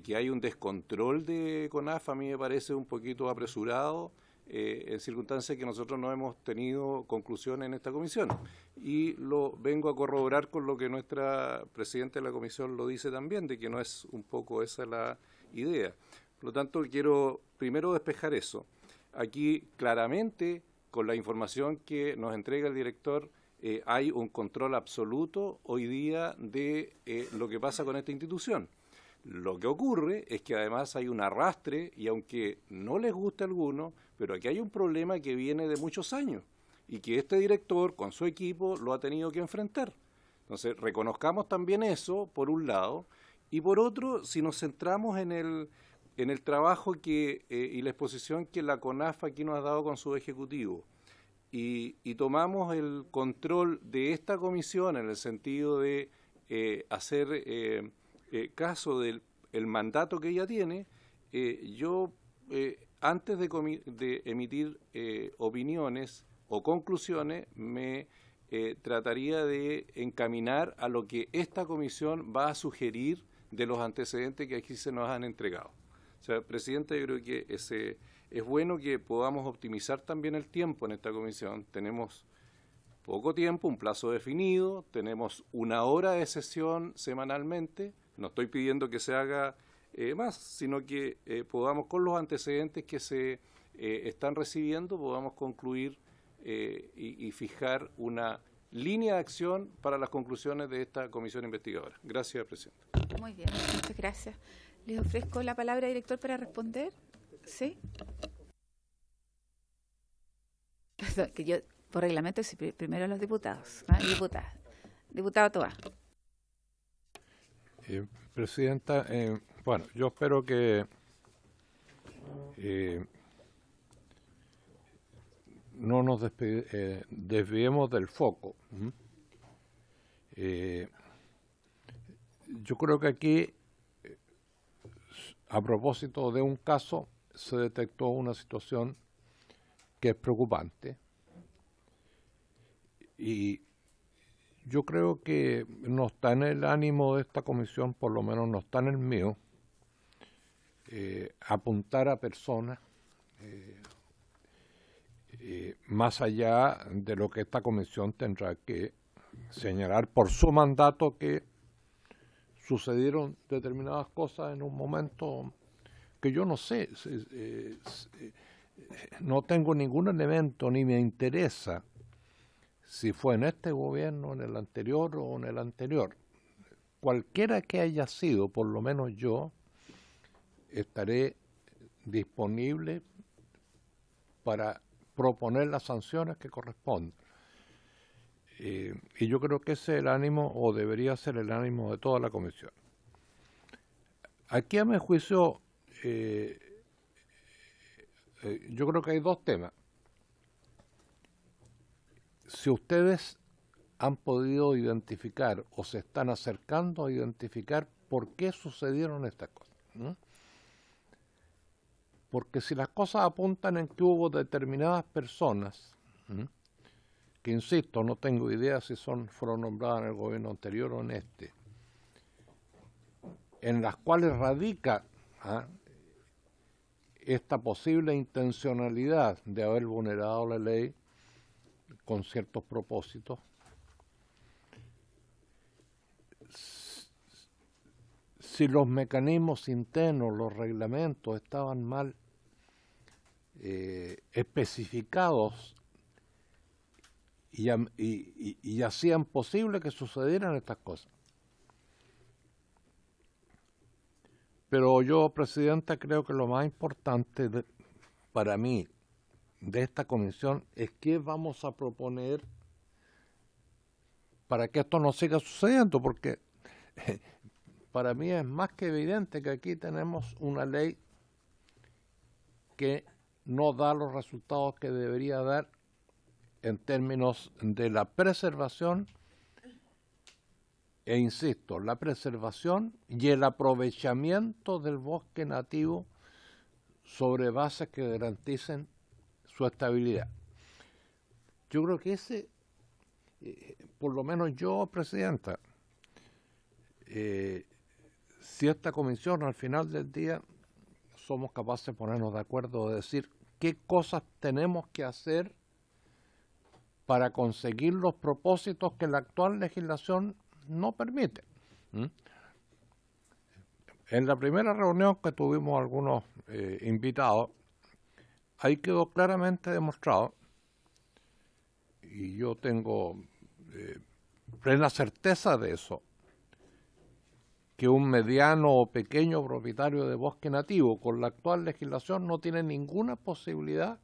que hay un descontrol de CONAF, a mí me parece un poquito apresurado, en circunstancias que nosotros no hemos tenido conclusión en esta comisión. Y lo vengo a corroborar con lo que nuestra presidenta de la comisión lo dice también, de que no es un poco esa la idea. Por lo tanto, quiero primero despejar eso. Aquí, claramente, con la información que nos entrega el director, hay un control absoluto hoy día de lo que pasa con esta institución. Lo que ocurre es que además hay un arrastre, y aunque no les guste a alguno, pero aquí hay un problema que viene de muchos años y que este director con su equipo lo ha tenido que enfrentar. Entonces, reconozcamos también eso, por un lado, y por otro, si nos centramos en el trabajo y la exposición que la CONAF aquí nos ha dado con su ejecutivo, y tomamos el control de esta comisión en el sentido de hacer caso del mandato que ella tiene, yo antes de emitir opiniones o conclusiones me trataría de encaminar a lo que esta comisión va a sugerir de los antecedentes que aquí se nos han entregado. O sea, presidente, yo creo que es bueno que podamos optimizar también el tiempo en esta comisión. Tenemos poco tiempo, un plazo definido, tenemos 1 hora de sesión semanalmente. No estoy pidiendo que se haga más, sino que podamos, con los antecedentes que se están recibiendo, podamos concluir y fijar una línea de acción para las conclusiones de esta comisión investigadora. Gracias, presidente. Muy bien, muchas gracias. Les ofrezco la palabra, director, para responder. ¿Sí? Perdón, que yo, por reglamento, soy primero los diputados. Diputada. Diputado Toá. Presidenta, bueno, yo espero que no nos desviemos del foco. Yo creo que aquí, a propósito de un caso, se detectó una situación que es preocupante, y yo creo que no está en el ánimo de esta comisión, por lo menos no está en el mío, apuntar a personas más allá de lo que esta comisión tendrá que señalar por su mandato, que sucedieron determinadas cosas en un momento que yo no sé, no tengo ningún elemento ni me interesa si fue en este gobierno, en el anterior o en el anterior. Cualquiera que haya sido, por lo menos yo estaré disponible para proponer las sanciones que corresponden. Y yo creo que ese es el ánimo, o debería ser el ánimo de toda la comisión. Aquí, a mi juicio, yo creo que hay dos temas. Si ustedes han podido identificar o se están acercando a identificar por qué sucedieron estas cosas, ¿no? Porque si las cosas apuntan en que hubo determinadas personas, ¿no?, que insisto, no tengo idea si fueron nombradas en el gobierno anterior o en este, en las cuales radica esta posible intencionalidad de haber vulnerado la ley con ciertos propósitos, si los mecanismos internos, los reglamentos estaban mal especificados y hacían posible que sucedieran estas cosas. Pero yo, Presidenta, creo que lo más importante para mí de esta comisión es qué vamos a proponer para que esto no siga sucediendo, porque para mí es más que evidente que aquí tenemos una ley que no da los resultados que debería dar en términos de la preservación, e insisto, la preservación y el aprovechamiento del bosque nativo sobre bases que garanticen su estabilidad. Yo creo que ese, por lo menos yo, Presidenta, si esta comisión al final del día somos capaces de ponernos de acuerdo, de decir qué cosas tenemos que hacer para conseguir los propósitos que la actual legislación no permite. En la primera reunión que tuvimos algunos invitados, ahí quedó claramente demostrado, y yo tengo plena certeza de eso, que un mediano o pequeño propietario de bosque nativo con la actual legislación no tiene ninguna posibilidad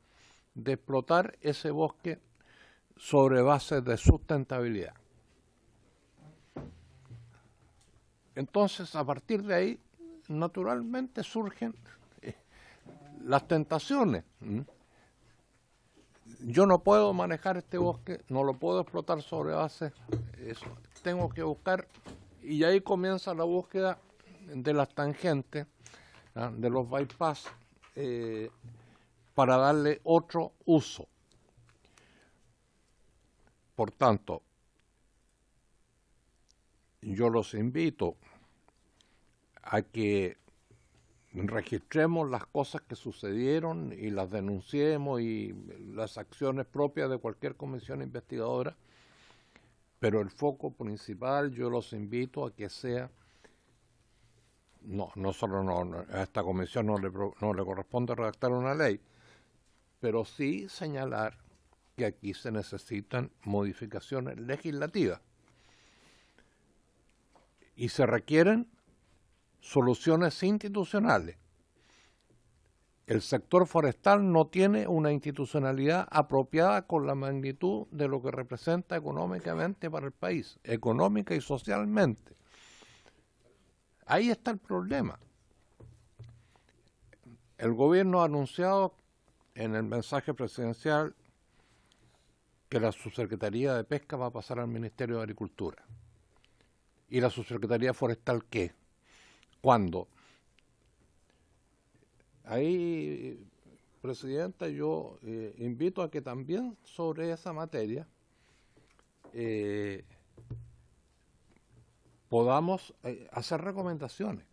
de explotar ese bosque sobre bases de sustentabilidad. Entonces, a partir de ahí, naturalmente surgen las tentaciones. Yo no puedo manejar este bosque, no lo puedo explotar sobre bases, tengo que buscar, y ahí comienza la búsqueda de las tangentes, de los bypass, para darle otro uso. Por tanto, yo los invito a que registremos las cosas que sucedieron y las denunciemos, y las acciones propias de cualquier comisión investigadora, pero el foco principal yo los invito a que sea, a esta comisión no le corresponde redactar una ley, pero sí señalar que aquí se necesitan modificaciones legislativas y se requieren soluciones institucionales. El sector forestal no tiene una institucionalidad apropiada con la magnitud de lo que representa económicamente para el país, económica y socialmente. Ahí está el problema. El gobierno ha anunciado en el mensaje presidencial que la Subsecretaría de Pesca va a pasar al Ministerio de Agricultura. ¿Y la Subsecretaría Forestal qué? ¿Cuándo? Ahí, Presidenta, yo invito a que también sobre esa materia podamos hacer recomendaciones.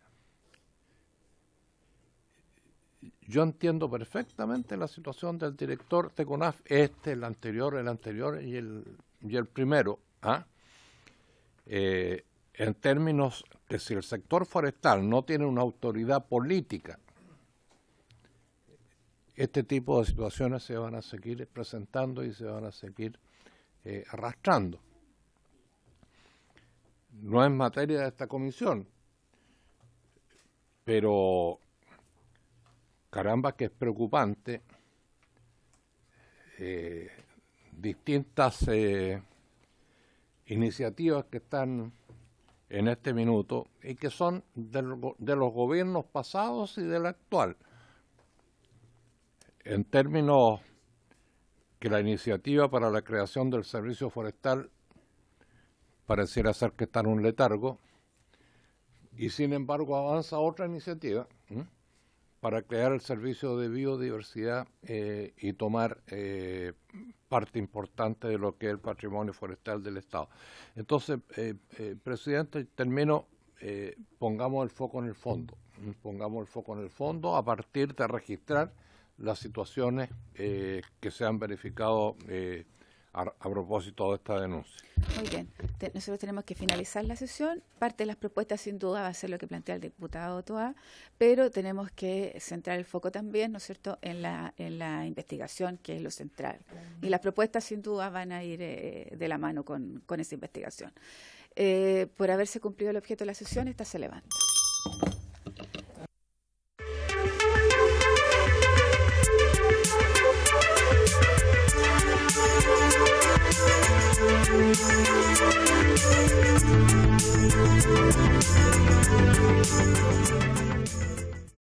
Yo entiendo perfectamente la situación del director de CONAF, el anterior y el primero, en términos que si el sector forestal no tiene una autoridad política, este tipo de situaciones se van a seguir presentando y se van a seguir arrastrando. No es materia de esta comisión, pero caramba que es preocupante distintas iniciativas que están en este minuto y que son de los gobiernos pasados y del actual. En términos que la iniciativa para la creación del servicio forestal pareciera ser que está en un letargo, y sin embargo avanza otra iniciativa para crear el servicio de biodiversidad y tomar parte importante de lo que es el patrimonio forestal del Estado. Entonces, presidente, termino, pongamos el foco en el fondo, a partir de registrar las situaciones que se han verificado a propósito de esta denuncia. Muy bien, nosotros tenemos que finalizar la sesión. Parte de las propuestas sin duda va a ser lo que plantea el diputado Toá, pero tenemos que centrar el foco también, ¿no es cierto?, en la investigación, que es lo central. Y las propuestas sin duda van a ir de la mano con esa investigación. Por haberse cumplido el objeto de la sesión, esta se levanta. Thank you.